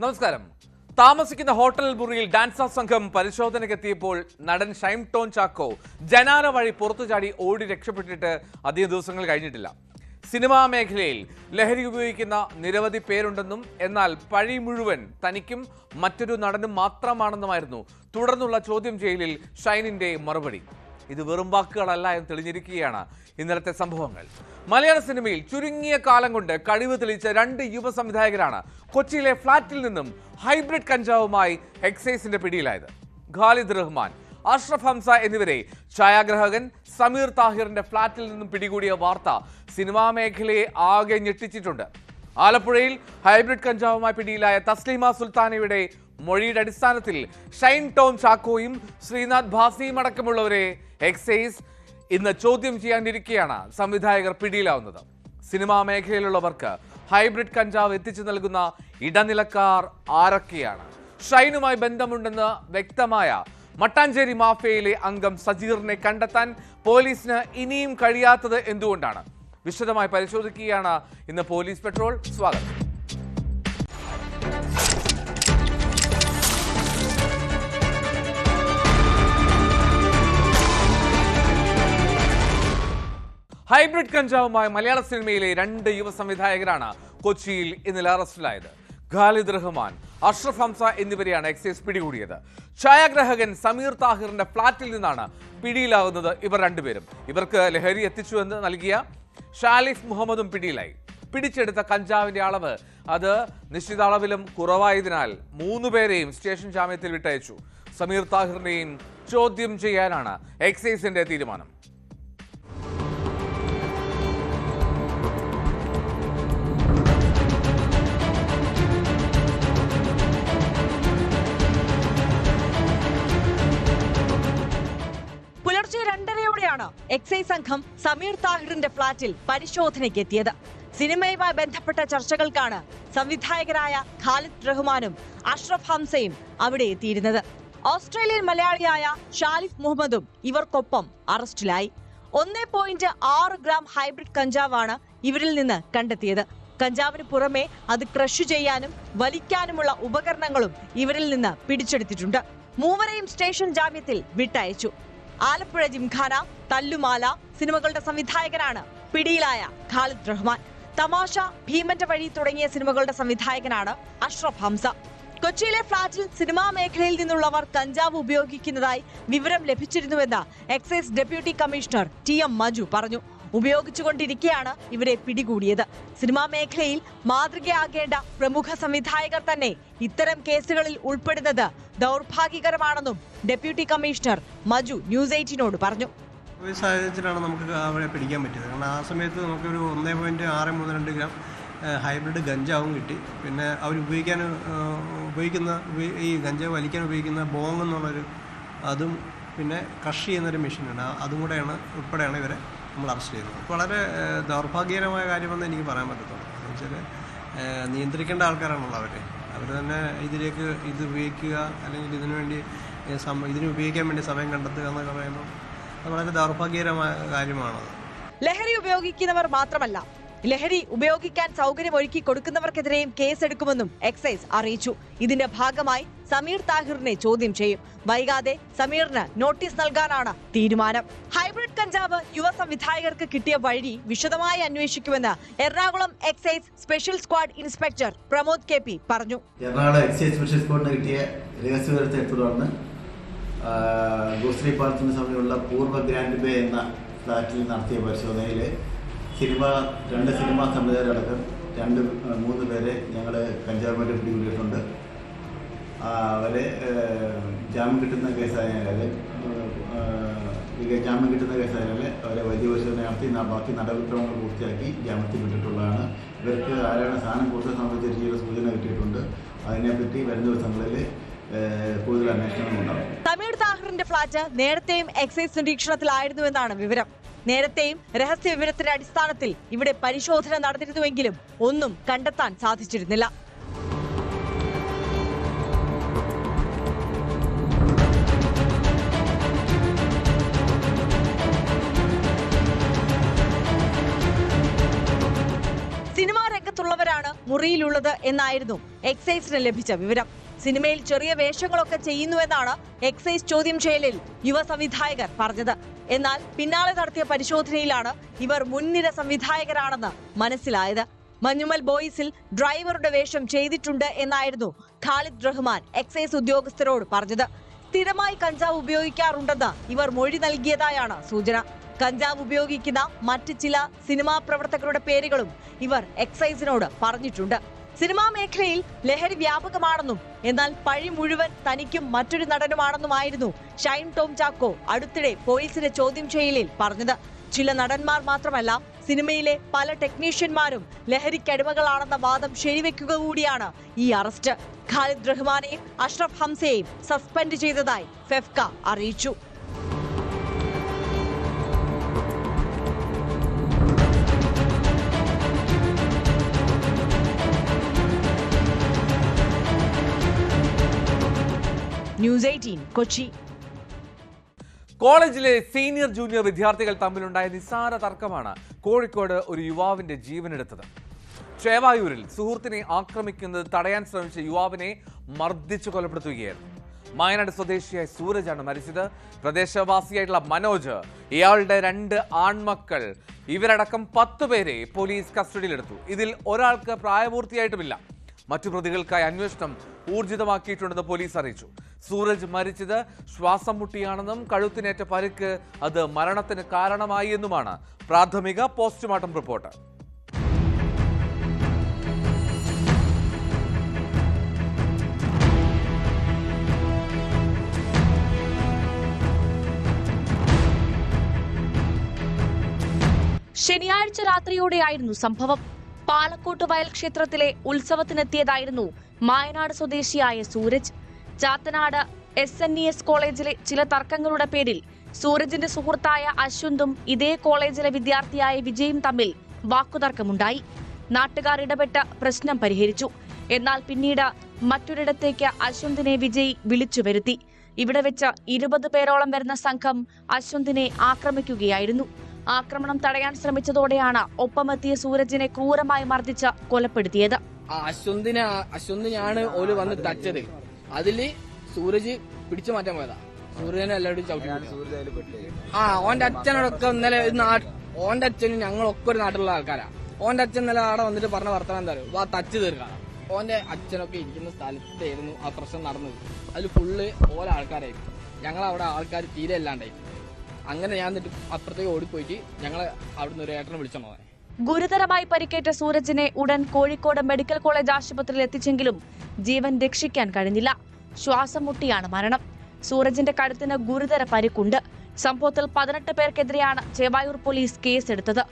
നമസ്കാരം. താമസിക്കുന്ന ഹോട്ടൽ മുറിയിൽ ഡാൻസർ സംഘം പരിശോധനയ്ക്കെത്തിയപ്പോൾ നടൻ ഷൈൻ ടോം ചാക്കോ ജനാല വഴി പുറത്തു ചാടി ഓടി രക്ഷപ്പെട്ടിട്ട് അധിക ദിവസങ്ങൾ കഴിഞ്ഞിട്ടില്ല. സിനിമാ മേഖലയിൽ ലഹരി ഉപയോഗിക്കുന്ന നിരവധി പേരുണ്ടെന്നും എന്നാൽ പഴി മുഴുവൻ തനിക്കും മറ്റൊരു നടനും മാത്രമാണെന്നുമായിരുന്നു തുടർന്നുള്ള ചോദ്യം ചെയ്യലിൽ ഷൈനിന്റെ മറുപടി. ഇത് വെറും വാക്കുകളല്ല എന്ന് തെളിഞ്ഞിരിക്കുകയാണ് ഇന്നലത്തെ സംഭവങ്ങൾ. മലയാള സിനിമയിൽ ചുരുങ്ങിയ കാലം കൊണ്ട് കഴിവ് തെളിയിച്ച രണ്ട് യുവ സംവിധായകരാണ് കൊച്ചിയിലെ ഫ്ളാറ്റിൽ നിന്നും ഹൈബ്രിഡ് കഞ്ചാവുമായി എക്സൈസിന്റെ പിടിയിലായത്. ഖാലിദ് റഹ്മാൻ, അഷ്റഫ് ഹംസ എന്നിവരെ ഛായാഗ്രാഹകൻ സമീർ താഹിറിന്റെ ഫ്ളാറ്റിൽ നിന്നും പിടികൂടിയ വാർത്ത സിനിമാ മേഖലയെ ആകെ ഞെട്ടിച്ചിട്ടുണ്ട്. ആലപ്പുഴയിൽ ഹൈബ്രിഡ് കഞ്ചാവുമായി പിടിയിലായ തസ്ലീമ സുൽത്താനയുടെ മൊഴിയുടെ അടിസ്ഥാനത്തിൽ ഷൈൻ ടോം ചാക്കോയും ശ്രീനാഥ് ഭാസിയും അടക്കമുള്ളവരെ എക്സൈസ് ഇന്ന് ചോദ്യം ചെയ്യാനിരിക്കെയാണ് സംവിധായകർ പിടിയിലാവുന്നത്. സിനിമാ മേഖലയിലുള്ളവർക്ക് ഹൈബ്രിഡ് കഞ്ചാവ് എത്തിച്ചു നൽകുന്ന ഇടനിലക്കാർ ആരൊക്കെയാണ്? ഷൈനുമായി ബന്ധമുണ്ടെന്ന് വ്യക്തമായ മട്ടാഞ്ചേരി മാഫിയയിലെ അംഗം സജീറിനെ കണ്ടെത്താൻ പോലീസിന് ഇനിയും കഴിയാത്തത് എന്തുകൊണ്ടാണ്? വിശദമായി പരിശോധിക്കുകയാണ് ഇന്ന് പോലീസ് പെട്രോൾ. സ്വാഗതം. ഹൈബ്രിഡ് കഞ്ചാവുമായി മലയാള സിനിമയിലെ രണ്ട് യുവ സംവിധായകരാണ് കൊച്ചിയിൽ ഇന്നലെ അറസ്റ്റിലായത്. ഖാലിദ് റഹ്മാൻ, അഷ്റഫ് ഹംസ എന്നിവരെയാണ് എക്സൈസ് പിടികൂടിയത്. ഛായാഗ്രാഹകൻ സമീർ താഹിറിന്റെ ഫ്ളാറ്റിൽ നിന്നാണ് പിടിയിലാകുന്നത് ഇവർ രണ്ടുപേരും. ഇവർക്ക് ലഹരി എത്തിച്ചുവെന്ന് നൽകിയ ഷാലിഫ് മുഹമ്മദും പിടിയിലായി. പിടിച്ചെടുത്ത കഞ്ചാവിന്റെ അളവ് അത് നിശ്ചിത അളവിലും കുറവായതിനാൽ 3 പേരെയും സ്റ്റേഷൻ ജാമ്യത്തിൽ വിട്ടയച്ചു. സമീർ താഹിറിനെയും ചോദ്യം ചെയ്യാനാണ് എക്സൈസിന്റെ തീരുമാനം. പുലർച്ചെ 2:30-യോടെയാണ് എക്സൈസ് സംഘം സമീർ താഹിറിന്റെ ഫ്ളാറ്റിൽ പരിശോധനയ്ക്ക് എത്തിയത്. സിനിമയുമായി ബന്ധപ്പെട്ട ചർച്ചകൾക്കാണ് സംവിധായകരായ ഖാലിദ് റഹ്മാനും അഷ്റഫ് ഹംസയും അവിടെ എത്തിയിരുന്നത്. ഓസ്ട്രേലിയൻ മലയാളിയായ ഷാലിഫ് മുഹമ്മദും ഇവർക്കൊപ്പം അറസ്റ്റിലായി. 1.6 ഗ്രാം ഹൈബ്രിഡ് കഞ്ചാവാണ് ഇവരിൽ നിന്ന് കണ്ടെത്തിയത്. കഞ്ചാവിന് പുറമെ അത് ക്രഷ് ചെയ്യാനും വലിക്കാനുമുള്ള ഉപകരണങ്ങളും ഇവരിൽ നിന്ന് പിടിച്ചെടുത്തിട്ടുണ്ട്. മൂവരെയും സ്റ്റേഷൻ ജാമ്യത്തിൽ വിട്ടയച്ചു. ആലപ്പുഴ ജിംഖാന, തല്ലുമാല സിനിമകളുടെ സംവിധായകനാണ് പിടിയിലായ ഖാലിദ് റഹ്മാൻ. തമാശ, ഭീമന്റെ വഴി തുടങ്ങിയ സിനിമകളുടെ സംവിധായകനാണ് അഷ്റഫ് ഹംസ. കൊച്ചിയിലെ ഫ്ളാറ്റിൽ സിനിമാ മേഖലയിൽ നിന്നുള്ളവർ കഞ്ചാവ് ഉപയോഗിക്കുന്നതായി വിവരം ലഭിച്ചിരുന്നുവെന്ന് excise deputy commissioner TM Maju പറഞ്ഞു. ഉപയോഗിച്ചുകൊണ്ടിരിക്കെയാണ് ഇവരെ പിടികൂടിയത്. സിനിമാ മേഖലയിൽ മാതൃകയാകേണ്ട പ്രമുഖ സംവിധായകർ തന്നെ ഇത്തരം കേസുകളിൽ ഉൾപ്പെടുന്നത് ദൗർഭാഗ്യകരമാണെന്നും ഡെപ്യൂട്ടി കമ്മീഷണർ മജു ന്യൂസ് 18നോട് പറഞ്ഞു. ഈ സാഹചര്യത്തിലാണ് നമുക്ക് അവരെ പിടിക്കാൻ പറ്റിയത്. കാരണം ആ സമയത്ത് നമുക്കൊരു 1.632 ഗ്രാം ഹൈബ്രിഡ് ഗഞ്ചാവും കിട്ടി. പിന്നെ അവർ ഉപയോഗിക്കുന്ന ഈ ഗഞ്ചാവ് വലിക്കാൻ ഉപയോഗിക്കുന്ന ബോങ് എന്നുള്ളൊരു അതും പിന്നെ ക്രഷ് ചെയ്യുന്നൊരു മെഷീനാണ്. അതും കൂടെയാണ് ഉൾപ്പെടെയാണ് ഇവരെ നമ്മൾ അറസ്റ്റ് ചെയ്തത്. വളരെ ദൗർഭാഗ്യകരമായ കാര്യമെന്ന് എനിക്ക് പറയാൻ പറ്റത്തുള്ളൂ. എന്ന് വെച്ചാൽ നിയന്ത്രിക്കേണ്ട ആൾക്കാരാണല്ലോ അവർ തന്നെ ഇതിലേക്ക് ഇത് ഉപയോഗിക്കുക അല്ലെങ്കിൽ ഇതിന് ഉപയോഗിക്കാൻ വേണ്ടി സമയം കണ്ടെത്തുക എന്നൊക്കെ പറയുമ്പോൾ അത് വളരെ ദൗർഭാഗ്യകരമായ കാര്യമാണത്. ലഹരി ഉപയോഗിക്കുന്നവർ മാത്രമല്ല, ലഹരി ഉപയോഗിക്കാൻ സൗകര്യമൊരുക്കി കൊടുക്കുന്നവർക്കെതിരെയും കേസെടുക്കുമെന്നും എക്സൈസ് അറിയിച്ചു. ഇതിന്റെ ഭാഗമായി സമീർ താഹിറിനെ ചോദ്യം ചെയ്യും. വൈകാതെ സമീറിന് നോട്ടീസ് നൽകാനാണ് തീരുമാനം. ഹൈബ്രിഡ് കഞ്ചാവ് യുവ സംവിധായകർക്ക് കിട്ടിയ വഴി വിശദമായി അന്വേഷിക്കുമെന്ന് Ernakulam excise special squad inspector Pramod KP പറഞ്ഞു. എറണാകുളം എക്സൈസ് സ്പെഷ്യൽ സ്ക്വാഡിന് കിട്ടിയ രഹസ്യവിവരത്തെ തുടർന്ന് ഗോശ്രീ പാലത്തിന് സമീപമുള്ള പൂർവ്വ ഗ്രാൻഡ് ബേ എന്ന ഫ്ലാറ്റിൽ നടത്തിയ പരിശോധനയിൽ രണ്ട് സിനിമാ സംവിധായകരടക്കം 3 പേരെ ഞങ്ങൾ കഞ്ചാവുമായിട്ട് പിടികൂടിയിട്ടുണ്ട്. അവരെ ജാമ്യം കിട്ടുന്ന കേസായാൽ അവരെ വലിയ പരിശോധന നടത്തി ബാക്കി നടപടിക്രമങ്ങൾ പൂർത്തിയാക്കി ജാമ്യത്തിൽ വിട്ടിട്ടുള്ളതാണ്. ഇവർക്ക് ആരാണ് സാധനം കൂടുതൽ സംബന്ധിച്ച ചില സൂചന കിട്ടിയിട്ടുണ്ട്. അതിനെപ്പറ്റി വരുന്ന ദിവസങ്ങളിൽ കൂടുതൽ അന്വേഷണം ഉണ്ടാകും. സമീർ താഹിറിന്റെ ഫ്ളാറ്റ് നേരത്തെയും എക്സൈസ് നിരീക്ഷണത്തിലായിരുന്നുവെന്നാണ് വിവരം. നേരത്തെയും രഹസ്യ വിവരത്തിന്റെ അടിസ്ഥാനത്തിൽ ഇവിടെ പരിശോധന നടന്നിരുന്നുവെങ്കിലും ഒന്നും കണ്ടെത്താൻ സാധിച്ചിരുന്നില്ല. സിനിമാ രംഗത്തുള്ളവരാണ് യുവാവാണ് മുറിയിലുള്ളത് എന്നായിരുന്നു എക്സൈസിന് ലഭിച്ച വിവരം. സിനിമയിൽ ചെറിയ വേഷങ്ങളൊക്കെ ചെയ്യുന്നുവെന്നാണ് എക്സൈസ് ചോദ്യം ചെയ്യലിൽ യുവ സംവിധായകർ പറഞ്ഞത്. എന്നാൽ പിന്നാലെ നടത്തിയ പരിശോധനയിലാണ് ഇവർ മുൻനിര സംവിധായകരാണെന്ന് മനസ്സിലായത്. മഞ്ഞുമൽ ബോയ്സിൽ ഡ്രൈവറുടെ വേഷം ചെയ്തിട്ടുണ്ട് എന്നായിരുന്നു ഖാലിദ് റഹ്മാൻ എക്സൈസ് ഉദ്യോഗസ്ഥരോട് പറഞ്ഞത്. സ്ഥിരമായി കഞ്ചാവ് ഉപയോഗിക്കാറുണ്ടെന്ന് ഇവർ മൊഴി നൽകിയതായാണ് സൂചന. കഞ്ചാവ് ഉപയോഗിക്കുന്ന മറ്റ് ചില സിനിമാ പ്രവർത്തകരുടെ പേരുകളും ഇവർ എക്സൈസിനോട് പറഞ്ഞിട്ടുണ്ട്. സിനിമാ മേഖലയിൽ ലഹരി വ്യാപകമാണെന്നും എന്നാൽ പഴി മുഴുവൻ തനിക്കും മറ്റൊരു നടനുമാണെന്നുമായിരുന്നു ഷൈൻ ടോം ചാക്കോ അടുത്തിടെ പോലീസിന്റെ ചോദ്യം ചെയ്യലിൽ പറഞ്ഞത്. ചില നടന്മാർ മാത്രമല്ല, സിനിമയിലെ പല ടെക്നീഷ്യന്മാരും ലഹരിക്കടിമകളാണെന്ന വാദം ശരിവെക്കുക കൂടിയാണ് ഈ അറസ്റ്റ്. ഖാലിദ് റഹ്മാനെയും അഷ്റഫ് ഹംസയെയും സസ്പെൻഡ് ചെയ്തതായി ഫെഫ്ക അറിയിച്ചു. ന്യൂസ് 18 കൊച്ചി. കോളേജിലെ സീനിയർ ജൂനിയർ വിദ്യാർത്ഥികൾ തമ്മിലുണ്ടായ നിസ്സാര തർക്കമാണ് കോഴിക്കോട് ഒരു യുവാവിന്റെ ജീവനെടുത്തത്. ചേവായൂരിൽ സുഹൃത്തിനെ ആക്രമിക്കുന്നത് തടയാൻ ശ്രമിച്ച യുവാവിനെ മർദ്ദിച്ചു കൊലപ്പെടുത്തുകയായിരുന്നു. വയനാട് സ്വദേശിയായ സൂരജാണ് മരിച്ചത്. പ്രദേശവാസിയായിട്ടുള്ള മനോജ്, ഇയാളുടെ 2 ആൺമക്കൾ, ഇവരടക്കം 10 പേരെ പോലീസ് കസ്റ്റഡിയിലെടുത്തു. ഇതിൽ ഒരാൾക്ക് പ്രായപൂർത്തിയായിട്ടുമില്ല. മറ്റു പ്രതികൾക്കായി അന്വേഷണം ഊർജിതമാക്കിയിട്ടുണ്ടെന്ന് പോലീസ് അറിയിച്ചു. സൂരജ് മരിച്ചത് ശ്വാസം മുട്ടിയാണെന്നും കഴുത്തിനേറ്റ പരിക്ക് അത് മരണത്തിന് കാരണമായി എന്നുമാണ് പ്രാഥമിക പോസ്റ്റ്മോർട്ടം റിപ്പോർട്ട്. ശനിയാഴ്ച രാത്രിയോടെയായിരുന്നു സംഭവം. പാലക്കോട്ട് വയൽ ക്ഷേത്രത്തിലെ ഉത്സവത്തിനെത്തിയതായിരുന്നു മായനാട് സ്വദേശിയായ സൂരജ്. ചാത്തനാട് SNES കോളേജിലെ ചില തർക്കങ്ങളുടെ പേരിൽ സൂരജിന്റെ സുഹൃത്തായ അശ്വന്തും ഇതേ കോളേജിലെ വിദ്യാർത്ഥിയായ വിജയും തമ്മിൽ വാക്കുതർക്കമുണ്ടായി. നാട്ടുകാർ ഇടപെട്ട് പ്രശ്നം പരിഹരിച്ചു. എന്നാൽ പിന്നീട് മറ്റൊരിടത്തേക്ക് അശ്വന്തിനെ വിജയ് വിളിച്ചു വരുത്തി. ഇവിടെ വെച്ച് 20 പേരോളം വരുന്ന സംഘം അശ്വന്തിനെ ആക്രമിക്കുകയായിരുന്നു. ആക്രമണം തടയാൻ ശ്രമിച്ചതോടെയാണ് ഒപ്പമെത്തിയ സൂരജിനെ ക്രൂരമായി മർദ്ദിച്ച് കൊലപ്പെടുത്തിയത്. അശ്വന്തിനാണ് ഓല് വന്ന് തച്ചത്. അതില് സൂരജ് പിടിച്ചു മാറ്റാൻ പോയതാ. സൂര്യനെ എല്ലാവരും ചവിട്ടി. ഓന്റെ അച്ഛനോടൊക്കെ ഇന്നലെ ഓന്റെ അച്ഛനും ഞങ്ങളൊക്കെ ഒരു നാട്ടിലുള്ള ആൾക്കാരാ. ഓന്റെ അച്ഛൻ ഇന്നലെ അവിടെ വന്നിട്ട് പറഞ്ഞ വർത്തമാനം എന്താ പറയുക, തച്ച് തീർക്കാം. ഓന്റെ അച്ഛനൊക്കെ ഇരിക്കുന്ന സ്ഥലത്തായിരുന്നു ആ പ്രശ്നം നടന്നത്. അതിൽ ഫുള്ള് ഓരോ ആൾക്കാരായിരുന്നു. ഞങ്ങളവിടെ ആൾക്കാർ തീരെ അല്ലാണ്ടായി. അങ്ങനെ ഞാൻ എന്നിട്ട് അപ്പുറത്തേക്ക് ഓടിപ്പോയിട്ട് ഞങ്ങളെ അവിടുന്ന് ഒരു ഏട്ടനെ വിളിച്ചോ. ഗുരുതരമായി പരിക്കേറ്റ സൂരജിനെ ഉടൻ കോഴിക്കോട് മെഡിക്കൽ കോളേജ് ആശുപത്രിയിൽ എത്തിച്ചെങ്കിലും ജീവൻ രക്ഷിക്കാൻ കഴിഞ്ഞില്ല. ശ്വാസം മുട്ടിയാണ് മരണം. സൂരജിന്റെ കഴുത്തിന് ഗുരുതര പരിക്കുണ്ട്. സംഭവത്തിൽ 18 പേർക്കെതിരെയാണ് ചേവായൂർ പോലീസ് കേസെടുത്തത്.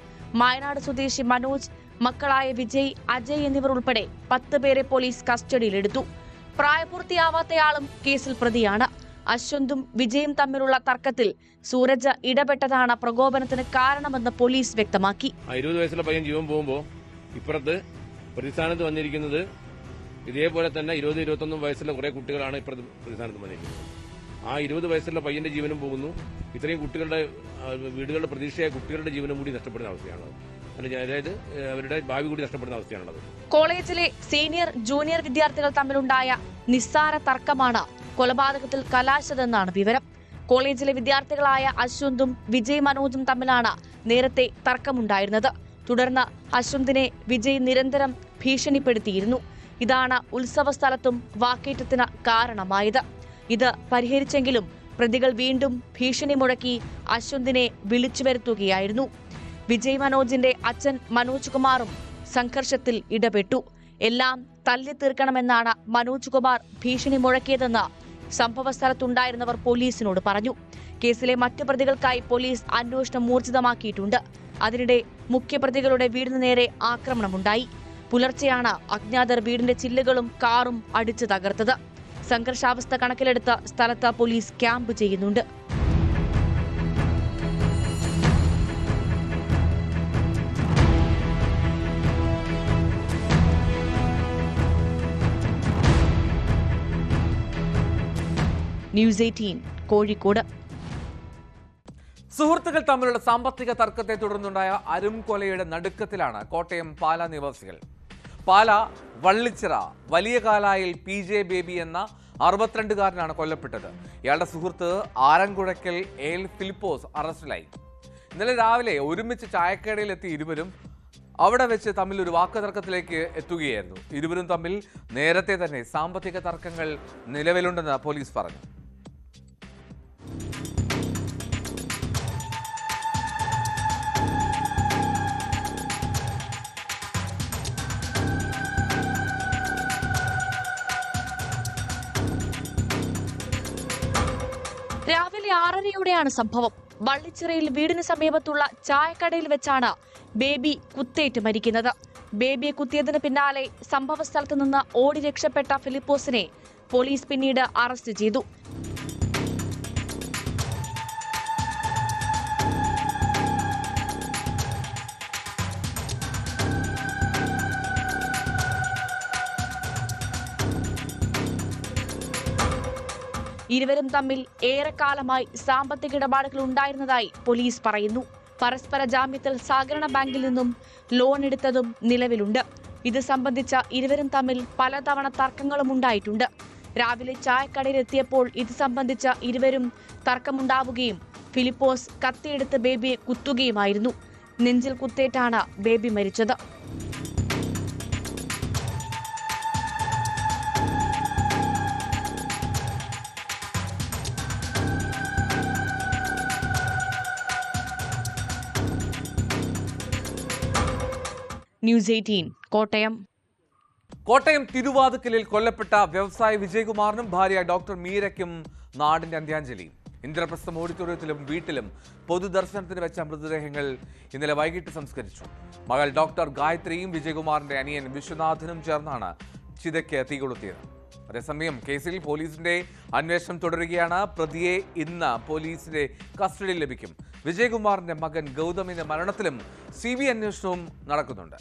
മായനാട് സ്വദേശി മനോജ്, മക്കളായ വിജയ്, അജയ് എന്നിവർ ഉൾപ്പെടെ 10 പേരെ പോലീസ് കസ്റ്റഡിയിലെടുത്തു. പ്രായപൂർത്തിയാവാത്തയാളും കേസിൽ പ്രതിയാണ്. അശ്വന്തും വിജയും തമ്മിലുള്ള തർക്കത്തിൽ സൂരജ് ഇടപെട്ടതാണ് പ്രകോപനത്തിന് കാരണമെന്ന് പോലീസ് വ്യക്തമാക്കി. 20 വയസ്സുള്ള പയ്യൻ ജീവൻ പോകുമ്പോൾ ഇപ്പുറത്ത് പ്രതിസ്ഥാനത്ത് വന്നിരിക്കുന്നത് ഇതേപോലെ തന്നെ 20-21 വയസ്സുള്ള കുറെ കുട്ടികളാണ് ഇപ്പുറത്ത് പ്രതിസ്ഥാനത്ത് വന്നിരിക്കുന്നത്. ആ 20 വയസ്സുള്ള പയ്യന്റെ ജീവനും പോകുന്നു. ഇത്രയും കുട്ടികളുടെ വീടുകളുടെ പ്രതീക്ഷയായ കുട്ടികളുടെ ജീവനും കൂടി നഷ്ടപ്പെടുന്ന അവസ്ഥയാണ്. അതായത് അവരുടെ ഭാവി കൂടി നഷ്ടപ്പെടുന്ന അവസ്ഥയാണുള്ളത്. കോളേജിലെ സീനിയർ ജൂനിയർ വിദ്യാർത്ഥികൾ തമ്മിലുണ്ടായ നിസ്സാര തർക്കമാണ് കൊലപാതകത്തിൽ കലാശതെന്നാണ് വിവരം. കോളേജിലെ വിദ്യാർത്ഥികളായ അശ്വന്തും വിജയ് മനോജും തമ്മിലാണ് നേരത്തെ തർക്കമുണ്ടായിരുന്നത്. തുടർന്ന് അശ്വന്തിനെ വിജയ് നിരന്തരം ഭീഷണിപ്പെടുത്തിയിരുന്നു. ഇതാണ് ഉത്സവ സ്ഥലത്തും വാക്കേറ്റത്തിന് കാരണമായത്. ഇത് പരിഹരിച്ചെങ്കിലും പ്രതികൾ വീണ്ടും ഭീഷണി മുഴക്കി അശ്വന്തിനെ വിളിച്ചു വരുത്തുകയായിരുന്നു. വിജയ് മനോജിന്റെ അച്ഛൻ മനോജ് കുമാറും സംഘർഷത്തിൽ ഇടപെട്ടു. എല്ലാം തല്ലി തീർക്കണമെന്നാണ് മനോജ് കുമാർ ഭീഷണി മുഴക്കിയതെന്ന് സംഭവ സ്ഥലത്തുണ്ടായിരുന്നവർ പോലീസിനോട് പറഞ്ഞു. കേസിലെ മറ്റു പ്രതികൾക്കായി പോലീസ് അന്വേഷണം ഊർജിതമാക്കിയിട്ടുണ്ട്. അതിനിടെ മുഖ്യപ്രതികളുടെ വീടിന് നേരെ ആക്രമണമുണ്ടായി. പുലർച്ചെയാണ് അജ്ഞാതർ വീടിന്റെ ചില്ലുകളും കാറും അടിച്ചു തകർത്തത്. സംഘർഷാവസ്ഥ കണക്കിലെടുത്ത് സ്ഥലത്ത് പോലീസ് ക്യാമ്പ് ചെയ്യുന്നുണ്ട്. ന്യൂസ് 18 കോഴിക്കോട്. സുഹൃത്തുക്കൾ തമ്മിലുള്ള സാമ്പത്തിക തർക്കത്തെ തുടർന്നുണ്ടായ അരുംകൊലയുടെ നടുക്കത്തിലാണ് കോട്ടയം പാലാ നിവാസികൾ. പാല വള്ളിച്ചിറ വലിയ കാലായിൽ PJ ബേബി എന്ന 62-കാരനാണ് കൊല്ലപ്പെട്ടത്. ഇയാളുടെ സുഹൃത്ത് ആരൻകുഴക്കൽ എൽ ഫിലിപ്പോസ് അറസ്റ്റിലായി. ഇന്നലെ രാവിലെ ഒരുമിച്ച് ചായക്കടയിലെത്തി ഇരുവരും അവിടെ വെച്ച് തമ്മിൽ ഒരു വാക്കുതർക്കത്തിലേക്ക് എത്തുകയായിരുന്നു. ഇരുവരും തമ്മിൽ നേരത്തെ തന്നെ സാമ്പത്തിക തർക്കങ്ങൾ നിലവിലുണ്ടെന്ന് പോലീസ് പറഞ്ഞു. രാവിലെ 6:30യോടെയാണ് സംഭവം. വള്ളിച്ചിറയിൽ വീടിന് സമീപത്തുള്ള ചായക്കടയിൽ വെച്ചാണ് ബേബി കുത്തേറ്റ് മരിക്കുന്നത്. ബേബിയെ കുത്തിയതിന് പിന്നാലെ സംഭവ സ്ഥലത്ത് നിന്ന് ഓടി രക്ഷപ്പെട്ട ഫിലിപ്പോസിനെ പോലീസ് പിന്നീട് അറസ്റ്റ് ചെയ്തു. ഇരുവരും തമ്മിൽ ഏറെക്കാലമായി സാമ്പത്തിക ഇടപാടുകൾ ഉണ്ടായിരുന്നതായി പോലീസ് പറയുന്നു. പരസ്പര ജാമ്യത്തിൽ സഹകരണ ബാങ്കിൽ നിന്നും ലോൺ എടുത്തതും നിലവിലുണ്ട്. ഇത് സംബന്ധിച്ച ഇരുവരും തമ്മിൽ പലതവണ തർക്കങ്ങളും ഉണ്ടായിട്ടുണ്ട്. രാവിലെ ചായക്കടയിലെത്തിയപ്പോൾ ഇത് സംബന്ധിച്ച ഇരുവരും തർക്കമുണ്ടാവുകയും ഫിലിപ്പോസ് കത്തിയെടുത്ത് ബേബിയെ കുത്തുകയുമായിരുന്നു. നെഞ്ചിൽ കുത്തേറ്റാണ് ബേബി മരിച്ചത്. ന്യൂസ് 18 കോട്ടയം. കോട്ടയം തിരുവാതുക്കലിൽ കൊല്ലപ്പെട്ട വ്യവസായി വിജയകുമാറിനും ഭാര്യ ഡോക്ടർ മീരയ്ക്കും നാടിന്റെ അന്ത്യാഞ്ജലി. ഇന്ദ്രപ്രസ്ഥം ഓഡിറ്റോറിയത്തിലും വീട്ടിലും പൊതുദർശനത്തിന് വെച്ച മൃതദേഹങ്ങൾ ഇന്നലെ വൈകിട്ട് സംസ്കരിച്ചു. മകൾ ഡോക്ടർ ഗായത്രിയും വിജയകുമാറിന്റെ അനിയൻ വിശ്വനാഥനും ചേർന്നാണ് ചിതയ്ക്ക് തീകൊളുത്തിയത്. അതേസമയം കേസിൽ പോലീസിന്റെ അന്വേഷണം തുടരുകയാണ്. പ്രതിയെ ഇന്ന് പോലീസിന്റെ കസ്റ്റഡിയിൽ ലഭിക്കും. വിജയകുമാറിന്റെ മകൻ ഗൗതമിന്റെ മരണത്തിലും CBI അന്വേഷണവും നടക്കുന്നുണ്ട്.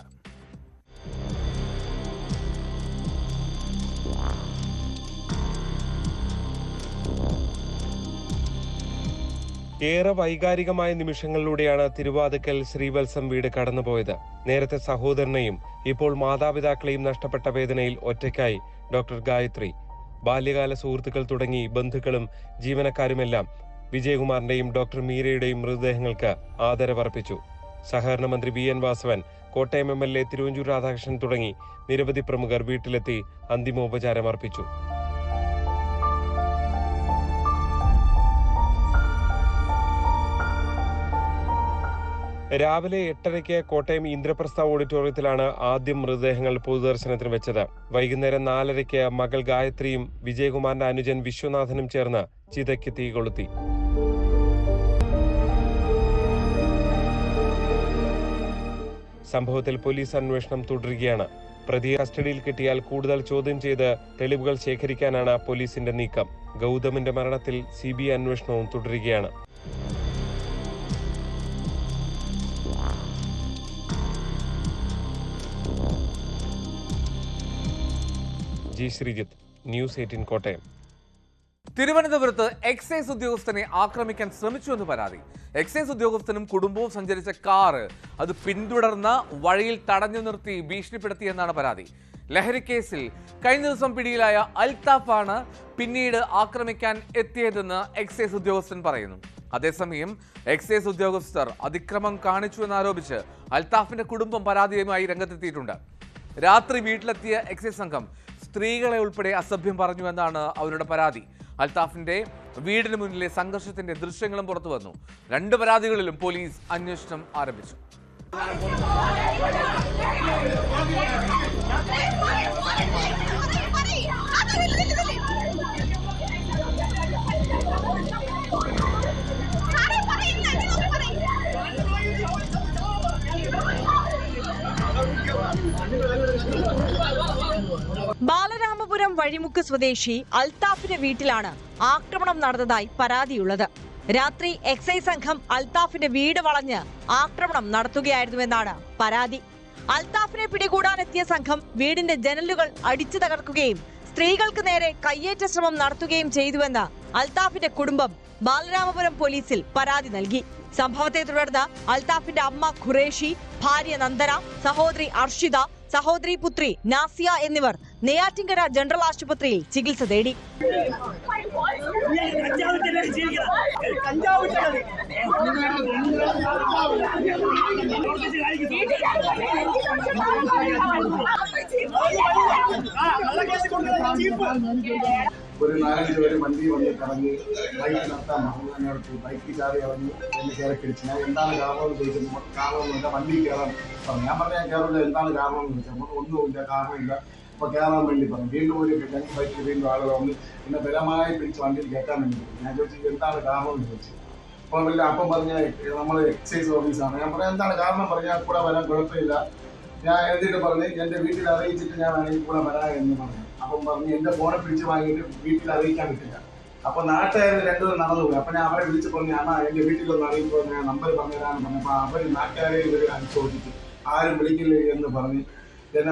ഏറെ വൈകാരികമായ നിമിഷങ്ങളിലൂടെയാണ് തിരുവാതുക്കൽ ശ്രീവത്സം വീട് കടന്നുപോയത്. നേരത്തെ സഹോദരനെയും ഇപ്പോൾ മാതാപിതാക്കളെയും നഷ്ടപ്പെട്ട വേദനയിൽ ഒറ്റയ്ക്കായി ഡോക്ടർ ഗായത്രി. ബാല്യകാല സുഹൃത്തുക്കൾ തുടങ്ങി ബന്ധുക്കളും ജീവനക്കാരുമെല്ലാം വിജയകുമാറിന്റെയും ഡോക്ടർ മീരയുടെയും മൃതദേഹങ്ങൾക്ക് ആദരവർപ്പിച്ചു. സഹകരണ മന്ത്രി VN വാസവൻ, കോട്ടയം MLA തിരുവഞ്ചൂർ രാധാകൃഷ്ണൻ തുടങ്ങി നിരവധി പ്രമുഖർ വീട്ടിലെത്തി അന്തിമോപചാരം അർപ്പിച്ചു. രാവിലെ 8:30 കോട്ടയം ഇന്ദ്രപ്രസ്ഥ ഓഡിറ്റോറിയത്തിലാണ് ആദ്യം മൃതദേഹങ്ങൾ പൊതുദർശനത്തിന് വെച്ചത്. വൈകുന്നേരം 4:30 മകൾ ഗായത്രിയും വിജയകുമാറിന്റെ അനുജൻ വിശ്വനാഥനും ചേർന്ന് ചിതയ്ക്ക് തീ കൊളുത്തി. സംഭവത്തിൽ പോലീസ് അന്വേഷണം തുടരുകയാണ്. പ്രതിയെ കസ്റ്റഡിയിൽ കിട്ടിയാൽ കൂടുതൽ ചോദ്യം ചെയ്ത് തെളിവുകൾ ശേഖരിക്കാനാണ് പോലീസിന്റെ നീക്കം. ഗൗതമിന്റെ മരണത്തിൽ CBI അന്വേഷണവും തുടരുകയാണ്. G Sreejith, news 18 Kottayam. തിരുവനന്തപുരത്ത് എക്സൈസ് ഉദ്യോഗസ്ഥനെ ആക്രമിക്കാൻ ശ്രമിച്ചുവെന്ന് പരാതി. എക്സൈസ് ഉദ്യോഗസ്ഥനും കുടുംബവും സഞ്ചരിച്ച കാറ് അത് പിന്തുടർന്ന് വഴിയിൽ തടഞ്ഞു നിർത്തി ഭീഷണിപ്പെടുത്തിയെന്നാണ് പരാതി. ലഹരിക്കേസിൽ കഴിഞ്ഞ ദിവസം പിടിയിലായ അൽത്താഫാണ് പിന്നീട് ആക്രമിക്കാൻ എത്തിയതെന്ന് എക്സൈസ് ഉദ്യോഗസ്ഥൻ പറയുന്നു. അതേസമയം എക്സൈസ് ഉദ്യോഗസ്ഥർ അതിക്രമം കാണിച്ചുവെന്നാരോപിച്ച് അൽത്താഫിന്റെ കുടുംബം പരാതിയുമായി രംഗത്തെത്തിയിട്ടുണ്ട്. രാത്രി വീട്ടിലെത്തിയ എക്സൈസ് സംഘം സ്ത്രീകളെ ഉൾപ്പെടെ അസഭ്യം പറഞ്ഞുവെന്നാണ് അവരുടെ പരാതി. അൽത്താഫിന്റെ വീടിന് മുന്നിലെ സംഘർഷത്തിന്റെ ദൃശ്യങ്ങളും പുറത്തു വന്നു. 2 പരാതികളിലും പോലീസ് അന്വേഷണം ആരംഭിച്ചു. ബാലരാമപുരം വഴിമുക്ക് സ്വദേശി അൽത്താഫിന്റെ വീട്ടിലാണ് ആക്രമണം നടന്നതായി പരാതിയുള്ളത്. രാത്രി എക്സൈസ് സംഘം അൽത്താഫിന്റെ വീട് വളഞ്ഞ് ആക്രമണം നടത്തുകയായിരുന്നുവെന്നാണ് പരാതി. അൽത്താഫിനെ പിടികൂടാനെത്തിയ സംഘം വീടിന്റെ ജനലുകൾ അടിച്ചു തകർക്കുകയും സ്ത്രീകൾക്ക് നേരെ കയ്യേറ്റ ശ്രമം നടത്തുകയും ചെയ്തുവെന്ന് അൽത്താഫിന്റെ കുടുംബം ബാലരാമപുരം പോലീസിൽ പരാതി നൽകി. സംഭവത്തെ തുടർന്ന് അൽത്താഫിന്റെ അമ്മ ഖുറേഷി, ഭാര്യ നന്ദന, സഹോദരി അർഷിത, സഹോദരി പുത്രി നാസിയ എന്നിവർ നെയ്യാറ്റിൻകര ജനറൽ ആശുപത്രിയിൽ ചികിത്സ തേടി. ഒരു 4-5 പേര് വണ്ടി വന്ന് കറങ്ങി ബൈക്ക് നിർത്താൻ ബൈക്ക് ചാടി ഇറങ്ങി എന്നെ കയറി പിടിച്ച് ഞാൻ എന്താണ് കാരണമെന്ന് ചോദിച്ചപ്പോൾ കാരണമൊന്നുമില്ല, വണ്ടി കയറാൻ പറഞ്ഞു. ഞാൻ പറഞ്ഞ ഞാൻ കയറില്ല, എന്താണ് കാരണമെന്ന് ചോദിച്ചപ്പോൾ ഒന്നുമില്ല, കാരണമില്ല, അപ്പോൾ കയറാൻ വേണ്ടി പറഞ്ഞു. വീണ്ടും ഒരു 2 ബൈക്കിൽ വീണ്ടും ആളുകൾ വന്ന് എന്നെ ബലമായി പിടിച്ച് വണ്ടിയിൽ കയറ്റാൻ വേണ്ടി പറഞ്ഞു. ഞാൻ ചോദിച്ചു എന്താണ് കാരണമെന്ന് ചോദിച്ചു. അപ്പം പറഞ്ഞ നമ്മൾ എക്സൈസ് ഓഫീസാണ്. ഞാൻ പറഞ്ഞ എന്താണ് കാരണം പറഞ്ഞാൽ കൂടെ വരാൻ കുഴപ്പമില്ല. ഞാൻ എന്നിട്ട് പറഞ്ഞ് എൻ്റെ വീട്ടിൽ അറിയിച്ചിട്ട് ഞാൻ വേണമെങ്കിൽ കൂടെ വരാം എന്ന് പറഞ്ഞു. അപ്പം പറഞ്ഞ് എൻ്റെ ഫോണെ പിടിച്ച് വാങ്ങിയിട്ട് വീട്ടിൽ അറിയിക്കാൻ പറ്റില്ല. അപ്പൊ നാട്ടുകാർ രണ്ടുപേരും നടന്നു പോയി. അപ്പൊ ഞാൻ അവരെ വിളിച്ച് പറഞ്ഞു അണ്ണാ എൻ്റെ വീട്ടിലൊന്ന് അറിയിപ്പോൾ ഞാൻ നമ്പർ പറഞ്ഞുതരാന്ന് പറഞ്ഞപ്പോൾ അവർ നാട്ടുകാരെ ഇവർ ചോദിച്ചു ആരും വിളിക്കില്ല എന്ന് പറഞ്ഞ് എന്നെ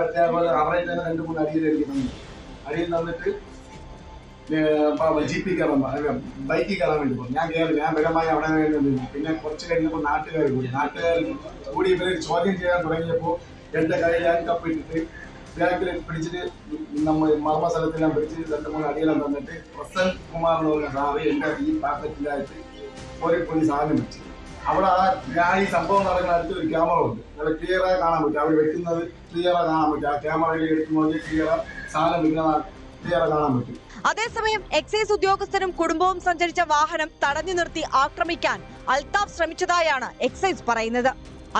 അതേപോലെ അവരെ തന്നെ 2-3 അടിയിൽ എനിക്ക് തന്നു. അടിയിൽ തന്നിട്ട് ജീപ്പിൽ കയറാൻ അല്ല ബൈക്കിൽ കയറാൻ വേണ്ടി പോകും. ഞാൻ കയറി, ഞാൻ ബലമായി അവിടെ നിന്നു. പിന്നെ കുറച്ച് കഴിഞ്ഞപ്പോൾ നാട്ടുകാർ കൂടി ഇവരെ ചോദ്യം ചെയ്യാൻ തുടങ്ങിയപ്പോൾ എൻ്റെ കയ്യിൽ ഞാൻ കപ്പിട്ടിട്ട് ബാക്കിൽ പിടിച്ചിട്ട് നമ്മൾ മർമ്മ സ്ഥലത്തെല്ലാം പിടിച്ച് 2-3 അടിയെല്ലാം തന്നിട്ട് പ്രസൻ കുമാർ എന്ന് പറഞ്ഞ സാറ് എൻ്റെ ഈ പാക്കറ്റിലായിട്ട് ഒരു സാധനം വെച്ച് അവിടെ ഞാൻ ഈ സംഭവം നടക്കുന്ന അടുത്തൊരു ക്യാമറ ഉണ്ട്. നല്ല ക്ലിയറായി കാണാൻ പറ്റും. അവർ വെക്കുന്നത് ക്ലിയറായി കാണാൻ പറ്റും. ആ ക്യാമറയിൽ എടുക്കുമ്പോൾ ക്ലിയറായി സാധനം വെക്കുന്ന ക്ലിയറായി കാണാൻ പറ്റും. അതേസമയം എക്സൈസ് ഉദ്യോഗസ്ഥരും കുടുംബവും സഞ്ചരിച്ച വാഹനം തടഞ്ഞു നിർത്തി ആക്രമിക്കാൻ അൽത്താഫ് ശ്രമിച്ചതായാണ് എക്സൈസ് പറയുന്നത്.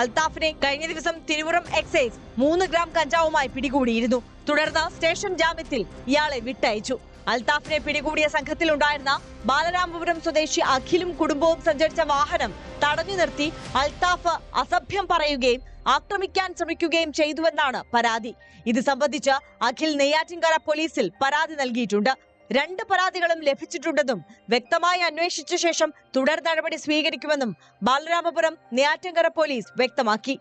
അൽത്താഫിനെ കഴിഞ്ഞ ദിവസം തിരുവുറം എക്സൈസ് 3 ഗ്രാം കഞ്ചാവുമായി പിടികൂടിയിരുന്നു. തുടർന്ന് സ്റ്റേഷൻ ജാമ്യത്തിൽ ഇയാളെ വിട്ടയച്ചു. അൽത്താഫിനെ പിടികൂടിയ സംഘത്തിലുണ്ടായിരുന്ന ബാലരാമപുരം സ്വദേശി അഖിലും കുടുംബവും സഞ്ചരിച്ച വാഹനം തടഞ്ഞു നിർത്തി അൽത്താഫ് അസഭ്യം പറയുകയും ആക്രമിക്കാൻ ശ്രമിക്കുകയും ചെയ്തുവെന്നാണ് പരാതി. ഇത് സംബന്ധിച്ച് അഖിൽ നെയ്യാറ്റിൻകര പോലീസിൽ പരാതി നൽകിയിട്ടുണ്ട്. 2 പരാതികളും ലഭിച്ചിട്ടുണ്ടെന്നും വ്യക്തമായി അന്വേഷിച്ച ശേഷം തുടർ നടപടി സ്വീകരിക്കുമെന്നും ബാലരാമപുരം നെയ്യാറ്റിൻകര പോലീസ് വ്യക്തമാക്കി.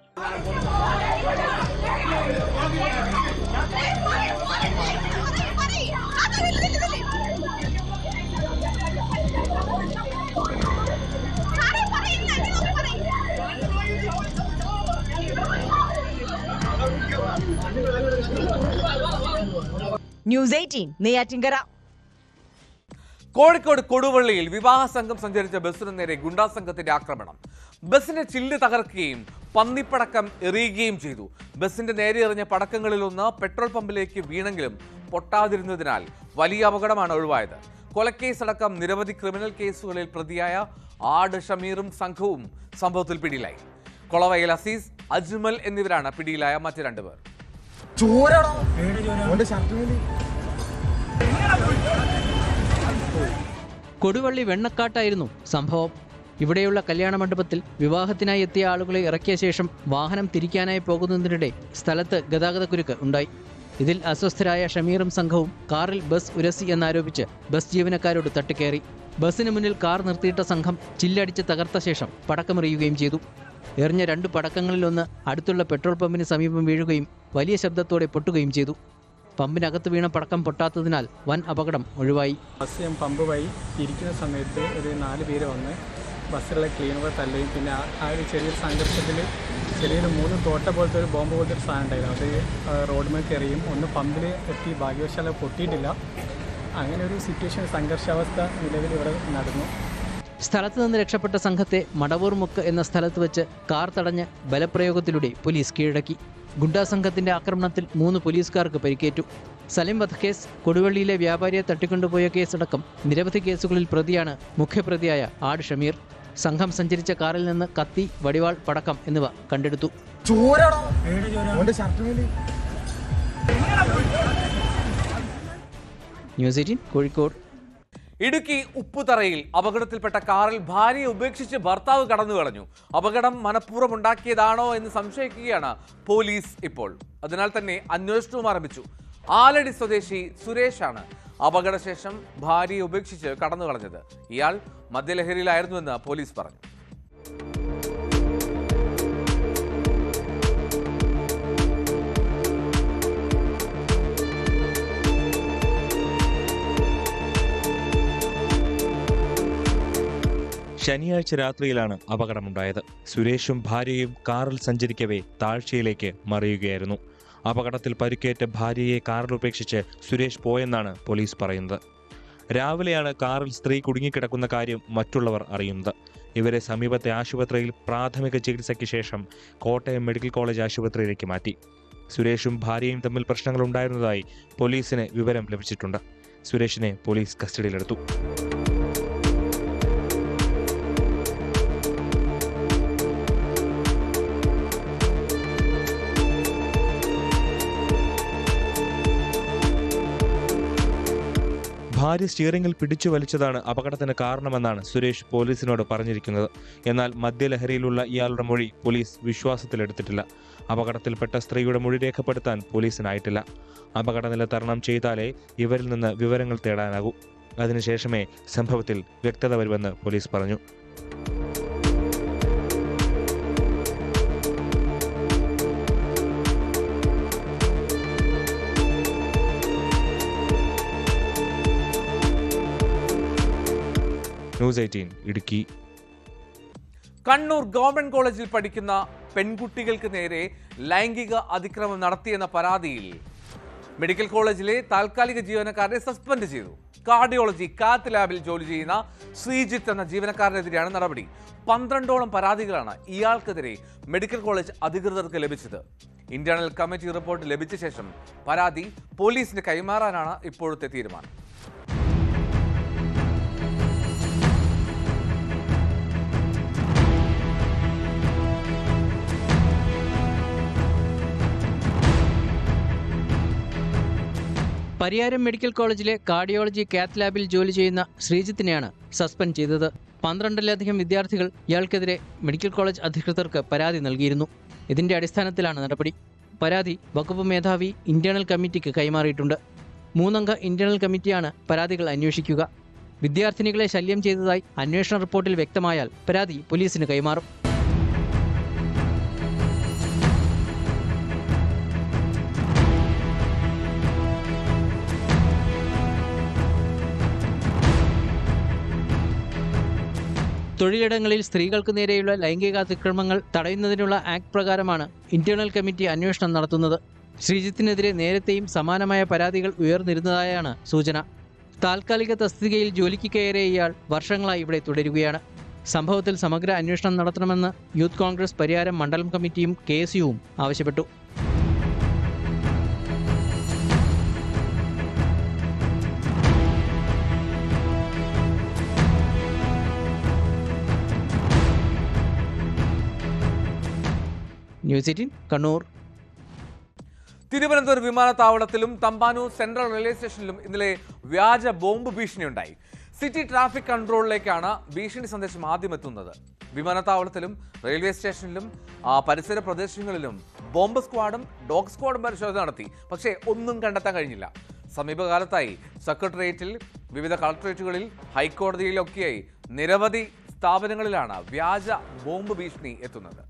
ന്യൂസ് 18 നെയ്യാറ്റിൻകര. കോഴിക്കോട് കൊടുവള്ളിയിൽ വിവാഹ സംഘം സഞ്ചരിച്ച ബസ്സിനു നേരെ ഗുണ്ടാ സംഘത്തിന്റെ ആക്രമണം. ബസ്സിന്റെ ചില്ല് തകർക്കുകയും പന്നിപ്പടക്കം എറിയുകയും ചെയ്തു. ബസ്സിന്റെ നേരെ എറിഞ്ഞ പടക്കങ്ങളിലൊന്ന് പെട്രോൾ പമ്പിലേക്ക് വീണെങ്കിലും പൊട്ടാതിരുന്നതിനാൽ വലിയ അപകടമാണ് ഒഴിവായത്. കൊലക്കേസടക്കം നിരവധി ക്രിമിനൽ കേസുകളിൽ പ്രതിയായ ആട് ഷമീറും സംഘവും സംഭവത്തിൽ പിടിയിലായി. കൊളവയിൽ അസീസ്, അജ്മൽ എന്നിവരാണ് പിടിയിലായ മറ്റ് 2 പേർ. കൊടുവള്ളി വെണ്ണക്കാട്ടായിരുന്നു സംഭവം. ഇവിടെയുള്ള കല്യാണ മണ്ഡപത്തിൽ വിവാഹത്തിനായി എത്തിയ ആളുകളെ ഇറക്കിയ ശേഷം വാഹനം തിരിക്കാനായി പോകുന്നതിനിടെ സ്ഥലത്ത് ഗതാഗതക്കുരുക്ക് ഉണ്ടായി. ഇതിൽ അസ്വസ്ഥരായ ഷമീറും സംഘവും കാറിൽ ബസ് ഉരസി എന്നാരോപിച്ച് ബസ് ജീവനക്കാരോട് തട്ടിക്കയറി. ബസ്സിന് മുന്നിൽ കാർ നിർത്തിയിട്ട സംഘം ചില്ലടിച്ച് തകർത്ത ശേഷം പടക്കമെറിയുകയും ചെയ്തു. എറിഞ്ഞ 2 പടക്കങ്ങളിലൊന്ന് അടുത്തുള്ള പെട്രോൾ പമ്പിന് സമീപം വീഴുകയും വലിയ ശബ്ദത്തോടെ പൊട്ടുകയും ചെയ്തു. പമ്പിനകത്ത് വീണ പടക്കം പൊട്ടാത്തതിനാൽ വൻ അപകടം ഒഴിവായി. ബസ് പമ്പ് വഴി ഇരിക്കുന്ന സമയത്ത് ഒരു 4 പേര് വന്ന് ബസ്സിലുള്ള ക്ലീനർ തല്ലുകയും പിന്നെ ആ ഒരു ചെറിയൊരു സംഘർഷത്തിൽ ചെറിയൊരു 3 തോട്ട പോലത്തെ ഒരു ബോംബ് പോലത്തെ ഒരു സാധനം ഉണ്ടായിരുന്നു. അത് റോഡിൽ കയറിയും ഒന്ന് പമ്പിൽ എത്തി, ഭാഗ്യവശാൽ പൊട്ടിയിട്ടില്ല. അങ്ങനെ ഒരു സിറ്റുവേഷൻ, സംഘർഷാവസ്ഥ നിലവിൽ ഇവിടെ നടന്നു. സ്ഥലത്ത് നിന്ന് രക്ഷപ്പെട്ട സംഘത്തെ മടവൂർ മുക്ക് എന്ന സ്ഥലത്ത് വെച്ച് കാർ തടഞ്ഞ് ബലപ്രയോഗത്തിലൂടെ പോലീസ് കീഴടക്കി. ഗുണ്ടാ സംഘത്തിന്റെ ആക്രമണത്തിൽ 3 പോലീസുകാർക്ക് പരിക്കേറ്റു. സലിം വധക്കേസ്, കൊടുവള്ളിയിലെ വ്യാപാരിയെ തട്ടിക്കൊണ്ടുപോയ കേസടക്കം നിരവധി കേസുകളിൽ പ്രതിയാണ് മുഖ്യപ്രതിയായ ആട് ഷമീർ. സംഘം സഞ്ചരിച്ച കാറിൽ നിന്ന് കത്തി, വടിവാൾ, പടക്കം എന്നിവ കണ്ടെടുത്തു. ന്യൂസ് 18 കോഴിക്കോട്. ഇടുക്കി ഉപ്പുതറയിൽ അപകടത്തിൽപ്പെട്ട കാറിൽ ഭാര്യയെ ഉപേക്ഷിച്ച് ഭർത്താവ് കടന്നു കളഞ്ഞു. അപകടം മനഃപൂർവ്വം ഉണ്ടാക്കിയതാണോ എന്ന് സംശയിക്കുകയാണ് പോലീസ് ഇപ്പോൾ. അതിനാൽ തന്നെ അന്വേഷണവും ആരംഭിച്ചു. ആലടി സ്വദേശി സുരേഷാണ് അപകടശേഷം ഭാര്യയെ ഉപേക്ഷിച്ച് കടന്നു കളഞ്ഞത്. ഇയാൾ മദ്യലഹരിയിലായിരുന്നുവെന്ന് പോലീസ് പറഞ്ഞു. ശനിയാഴ്ച രാത്രിയിലാണ് അപകടമുണ്ടായത്. സുരേഷും ഭാര്യയും കാറിൽ സഞ്ചരിക്കവേ താഴ്ചയിലേക്ക് മറിയുകയായിരുന്നു. അപകടത്തിൽ പരിക്കേറ്റ ഭാര്യയെ കാറിൽ ഉപേക്ഷിച്ച് സുരേഷ് പോയെന്നാണ് പോലീസ് പറയുന്നത്. രാവിലെയാണ് കാറിൽ സ്ത്രീ കുടുങ്ങിക്കിടക്കുന്ന കാര്യം മറ്റുള്ളവർ അറിയുന്നത്. ഇവരെ സമീപത്തെ ആശുപത്രിയിൽ പ്രാഥമിക ചികിത്സയ്ക്ക് ശേഷം കോട്ടയം മെഡിക്കൽ കോളേജ് ആശുപത്രിയിലേക്ക് മാറ്റി. സുരേഷും ഭാര്യയും തമ്മിൽ പ്രശ്നങ്ങളുണ്ടായിരുന്നതായി പോലീസിന് വിവരം ലഭിച്ചിട്ടുണ്ട്. സുരേഷിനെ പോലീസ് കസ്റ്റഡിയിലെടുത്തു. ഭാര്യ സ്റ്റിയറിംഗിൽ പിടിച്ചു വലിച്ചതാണ് അപകടത്തിന് കാരണമെന്നാണ് സുരേഷ് പോലീസിനോട് പറഞ്ഞിരിക്കുന്നത്. എന്നാൽ മദ്യലഹരിയിലുള്ള ഇയാളുടെ മൊഴി പോലീസ് വിശ്വാസത്തിലെടുത്തിട്ടില്ല. അപകടത്തിൽപ്പെട്ട സ്ത്രീയുടെ മൊഴി രേഖപ്പെടുത്താൻ പോലീസിനായിട്ടില്ല. അപകടനില തരണം ചെയ്താലേ ഇവരിൽ നിന്ന് വിവരങ്ങൾ തേടാനാകൂ. അതിനുശേഷമേ സംഭവത്തിൽ വ്യക്തത വരുമെന്ന് പോലീസ് പറഞ്ഞു. ന്യൂസ് 18 ഇടുക്കി. കണ്ണൂർ ഗവൺമെന്റ് കോളേജിൽ പഠിക്കുന്ന പെൺകുട്ടികൾക്ക് നേരെ ലൈംഗിക അതിക്രമം നടത്തിയെന്ന പരാതിയിൽ മെഡിക്കൽ കോളേജിലെ താൽക്കാലിക ജീവനക്കാരനെ സസ്പെൻഡ് ചെയ്തു. കാർഡിയോളജി കാത്ത് ലാബിൽ ജോലി ചെയ്യുന്ന ശ്രീജിത്ത് എന്ന ജീവനക്കാരനെതിരെയാണ് നടപടി. 12ഓളം പരാതികളാണ് ഇയാൾക്കെതിരെ മെഡിക്കൽ കോളേജ് അധികൃതർക്ക് ലഭിച്ചത്. ഇന്റേണൽ കമ്മിറ്റി റിപ്പോർട്ട് ലഭിച്ച ശേഷം പരാതി പോലീസിന് കൈമാറാനാണ് ഇപ്പോഴത്തെ തീരുമാനം. പരിയാരം മെഡിക്കൽ കോളേജിലെ കാർഡിയോളജി കാത്ത് ലാബിൽ ജോലി ചെയ്യുന്ന ശ്രീജിത്തിനെയാണ് സസ്പെൻഡ് ചെയ്തത്. 12ലധികം വിദ്യാർത്ഥികൾ ഇയാൾക്കെതിരെ മെഡിക്കൽ കോളേജ് അധികൃതർക്ക് പരാതി നൽകിയിരുന്നു. ഇതിന്റെ അടിസ്ഥാനത്തിലാണ് നടപടി. പരാതി വകുപ്പ് മേധാവി ഇന്റേണൽ കമ്മിറ്റിക്ക് കൈമാറിയിട്ടുണ്ട്. 3 അംഗ ഇന്റേണൽ കമ്മിറ്റിയാണ് പരാതികൾ അന്വേഷിക്കുക. വിദ്യാർത്ഥിനികളെ ശല്യം ചെയ്തതായി അന്വേഷണ റിപ്പോർട്ടിൽ വ്യക്തമായാൽ പരാതി പോലീസിന് കൈമാറും. തൊഴിലിടങ്ങളിൽ സ്ത്രീകൾക്ക് നേരെയുള്ള ലൈംഗികാതിക്രമങ്ങൾ തടയുന്നതിനുള്ള ആക്ട് പ്രകാരമാണ് ഇന്റേണൽ കമ്മിറ്റി അന്വേഷണം നടത്തുന്നത്. ശ്രീജിത്തിനെതിരെ നേരത്തെയും സമാനമായ പരാതികൾ ഉയർന്നിരുന്നതായാണ് സൂചന. താൽക്കാലിക തസ്തികയിൽ ജോലിക്ക് കയറിയ ഇയാൾ വർഷങ്ങളായി ഇവിടെ തുടരുകയാണ്. സംഭവത്തിൽ സമഗ്ര അന്വേഷണം നടത്തണമെന്ന് യൂത്ത് കോൺഗ്രസ് പരിയാരം മണ്ഡലം കമ്മിറ്റിയും KSUവും ആവശ്യപ്പെട്ടു. ന്യൂസ് 18 കണ്ണൂർ. തിരുവനന്തപുരം വിമാനത്താവളത്തിലും തമ്പാനൂർ സെൻട്രൽ റെയിൽവേ സ്റ്റേഷനിലും ഇന്നലെ വ്യാജ ബോംബ് ഭീഷണിയുണ്ടായി. സിറ്റി ട്രാഫിക് കൺട്രോളിലേക്കാണ് ഭീഷണി സന്ദേശം ആദ്യം എത്തുന്നത്. വിമാനത്താവളത്തിലും റെയിൽവേ സ്റ്റേഷനിലും പരിസര പ്രദേശങ്ങളിലും ബോംബ് സ്ക്വാഡും ഡോഗ് സ്ക്വാഡും പരിശോധന നടത്തി. പക്ഷേ ഒന്നും കണ്ടെത്താൻ കഴിഞ്ഞില്ല. സമീപകാലത്തായി സെക്രട്ടേറിയറ്റിൽ, വിവിധ കളക്ടറേറ്റുകളിൽ, ഹൈക്കോടതിയിലൊക്കെയായി നിരവധി സ്ഥാപനങ്ങളിലാണ് വ്യാജ ബോംബ് ഭീഷണി എത്തുന്നത്.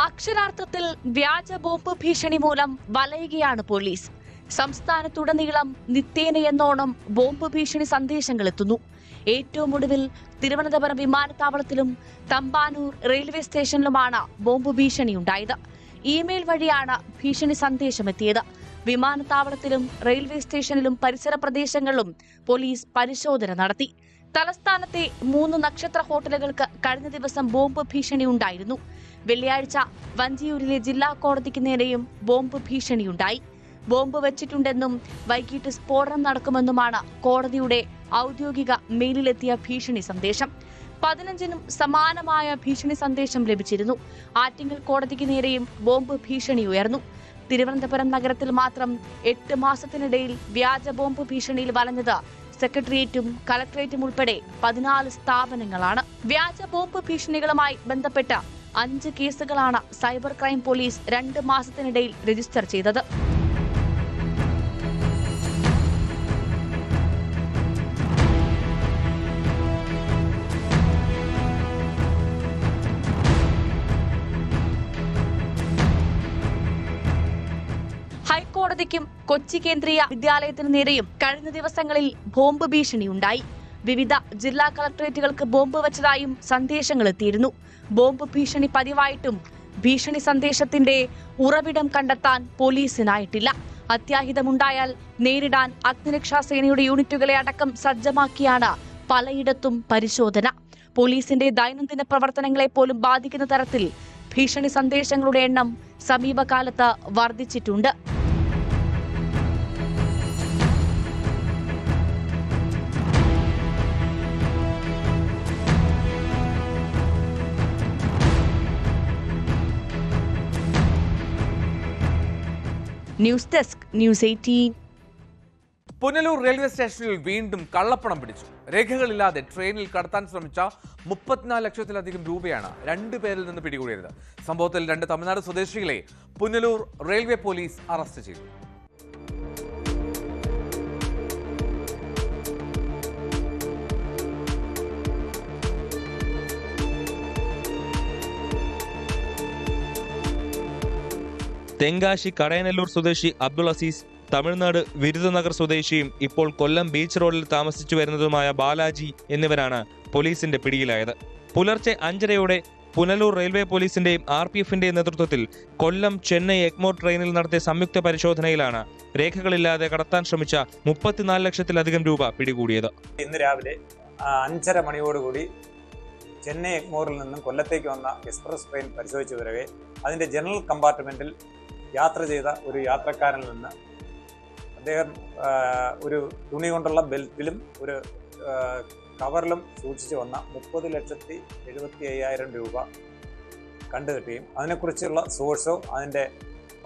അക്ഷരാർത്ഥത്തിൽ വ്യാജ ബോംബ് ഭീഷണി മൂലം വലയുകയാണ് പോലീസ്. സംസ്ഥാനത്തുടനീളം നിത്യേനയെന്നോണം ബോംബ് ഭീഷണി സന്ദേശങ്ങൾ എത്തുന്നു. ഏറ്റവും ഒടുവിൽ തിരുവനന്തപുരം വിമാനത്താവളത്തിലും തമ്പാനൂർ റെയിൽവേ സ്റ്റേഷനിലുമാണ് ബോംബ് ഭീഷണി ഉണ്ടായത്. ഇമെയിൽ വഴിയാണ് ഭീഷണി സന്ദേശം എത്തിയത്. വിമാനത്താവളത്തിലും റെയിൽവേ സ്റ്റേഷനിലും പരിസര പ്രദേശങ്ങളിലും പോലീസ് പരിശോധന നടത്തി. തലസ്ഥാനത്തെ 3 നക്ഷത്ര ഹോട്ടലുകൾക്ക് കഴിഞ്ഞ ദിവസം ബോംബ് ഭീഷണി ഉണ്ടായിരുന്നു. വെള്ളിയാഴ്ച വഞ്ചിയൂരിലെ ജില്ലാ കോടതിക്ക് നേരെയും ബോംബ് ഭീഷണിയുണ്ടായി. ബോംബ് വെച്ചിട്ടുണ്ടെന്നും വൈകിട്ട് സ്ഫോടനം നടക്കുമെന്നുമാണ് കോടതിയുടെ ഔദ്യോഗിക മെയിലിലെത്തിയ ഭീഷണി സന്ദേശം. 15നും സമാനമായ ഭീഷണി സന്ദേശം ലഭിച്ചിരുന്നു. ആറ്റിങ്ങൽ കോടതിക്ക് നേരെയും ബോംബ് ഭീഷണി ഉയർന്നു. തിരുവനന്തപുരം നഗരത്തിൽ മാത്രം 8 മാസത്തിനിടയിൽ വ്യാജ ബോംബ് ഭീഷണിയിൽ വലഞ്ഞത് സെക്രട്ടേറിയറ്റും കളക്ടറേറ്റും ഉൾപ്പെടെ 14 സ്ഥാപനങ്ങളാണ്. വ്യാജ ബോംബ് ഭീഷണികളുമായി ബന്ധപ്പെട്ട 5 കേസുകളാണ് സൈബർ ക്രൈം പോലീസ് 2 മാസത്തിനിടയിൽ രജിസ്റ്റർ ചെയ്തത്. ഹൈക്കോടതിക്കും കൊച്ചി കേന്ദ്രീയ വിദ്യാലയത്തിനു നേരെയും കഴിഞ്ഞ ദിവസങ്ങളിൽ ബോംബ് ഭീഷണിയുണ്ടായി. വിവിധ ജില്ലാ കളക്ടറേറ്റുകൾക്ക് ബോംബ് വച്ചതായും സന്ദേശങ്ങൾ എത്തിയിരുന്നു. ബോംബ് ഭീഷണി പതിവായിട്ടും ഭീഷണി സന്ദേശത്തിന്റെ ഉറവിടം കണ്ടെത്താൻ പോലീസിനായിട്ടില്ല. അത്യാഹിതമുണ്ടായാൽ നേരിടാൻ അഗ്നിരക്ഷാസേനയുടെ യൂണിറ്റുകളെ അടക്കം സജ്ജമാക്കിയാണ് പലയിടത്തും പരിശോധന. പോലീസിന്റെ ദൈനംദിന പ്രവർത്തനങ്ങളെ പോലും ബാധിക്കുന്ന തരത്തിൽ ഭീഷണി സന്ദേശങ്ങളുടെ എണ്ണം സമീപകാലത്ത് വർദ്ധിച്ചിട്ടുണ്ട്. News desk news 18. Punalur railway സ്റ്റേഷനിൽ വീണ്ടും കള്ളപ്പണം പിടിച്ചു. രേഖകളില്ലാതെ ട്രെയിനിൽ കടത്താൻ ശ്രമിച്ച 34 ലക്ഷത്തിലധികം രൂപയാണ് 2 പേരിൽ നിന്ന് പിടികൂടിയത്. സംഭവത്തിൽ 2 തമിഴ്നാട് സ്വദേശികളെ പുനലൂർ റെയിൽവേ പോലീസ് അറസ്റ്റ് ചെയ്തു. തെങ്കാശി കടയനല്ലൂർ സ്വദേശി അബ്ദുൾ അസീസ്, തമിഴ്നാട് വിരുദനഗർ സ്വദേശിയും ഇപ്പോൾ കൊല്ലം ബീച്ച് റോഡിൽ താമസിച്ചു വരുന്നതുമായ ബാലാജി എന്നിവരാണ് പോലീസിന്റെ പിടിയിലായത്. പുലർച്ചെ 5:30 പുനലൂർ റെയിൽവേ പോലീസിന്റെയും RPFന്റെയും നേതൃത്വത്തിൽ കൊല്ലം ചെന്നൈ എഗ്മോർ ട്രെയിനിൽ നടത്തിയ സംയുക്ത പരിശോധനയിലാണ് രേഖകളില്ലാതെ കടത്താൻ ശ്രമിച്ച 34 ലക്ഷത്തിലധികം രൂപ പിടികൂടിയത്. ഇന്ന് രാവിലെ 5:30 മണിയോടുകൂടി ചെന്നൈ എഗ്മോറിൽ നിന്നും കൊല്ലത്തേക്ക് വന്ന എക്സ്പ്രസ് ട്രെയിൻ പരിശോധിച്ചു വരവേ അതിന്റെ ജനറൽ കമ്പാർട്ട്മെന്റിൽ യാത്ര ചെയ്ത ഒരു യാത്രക്കാരനിൽ നിന്ന് അദ്ദേഹം ഒരു തുണി കൊണ്ടുള്ള ബെൽറ്റിലും ഒരു കവറിലും സൂക്ഷിച്ചു വന്ന 30,75,000 രൂപ കണ്ടുകിട്ടുകയും അതിനെക്കുറിച്ചുള്ള സോഴ്സോ അതിൻ്റെ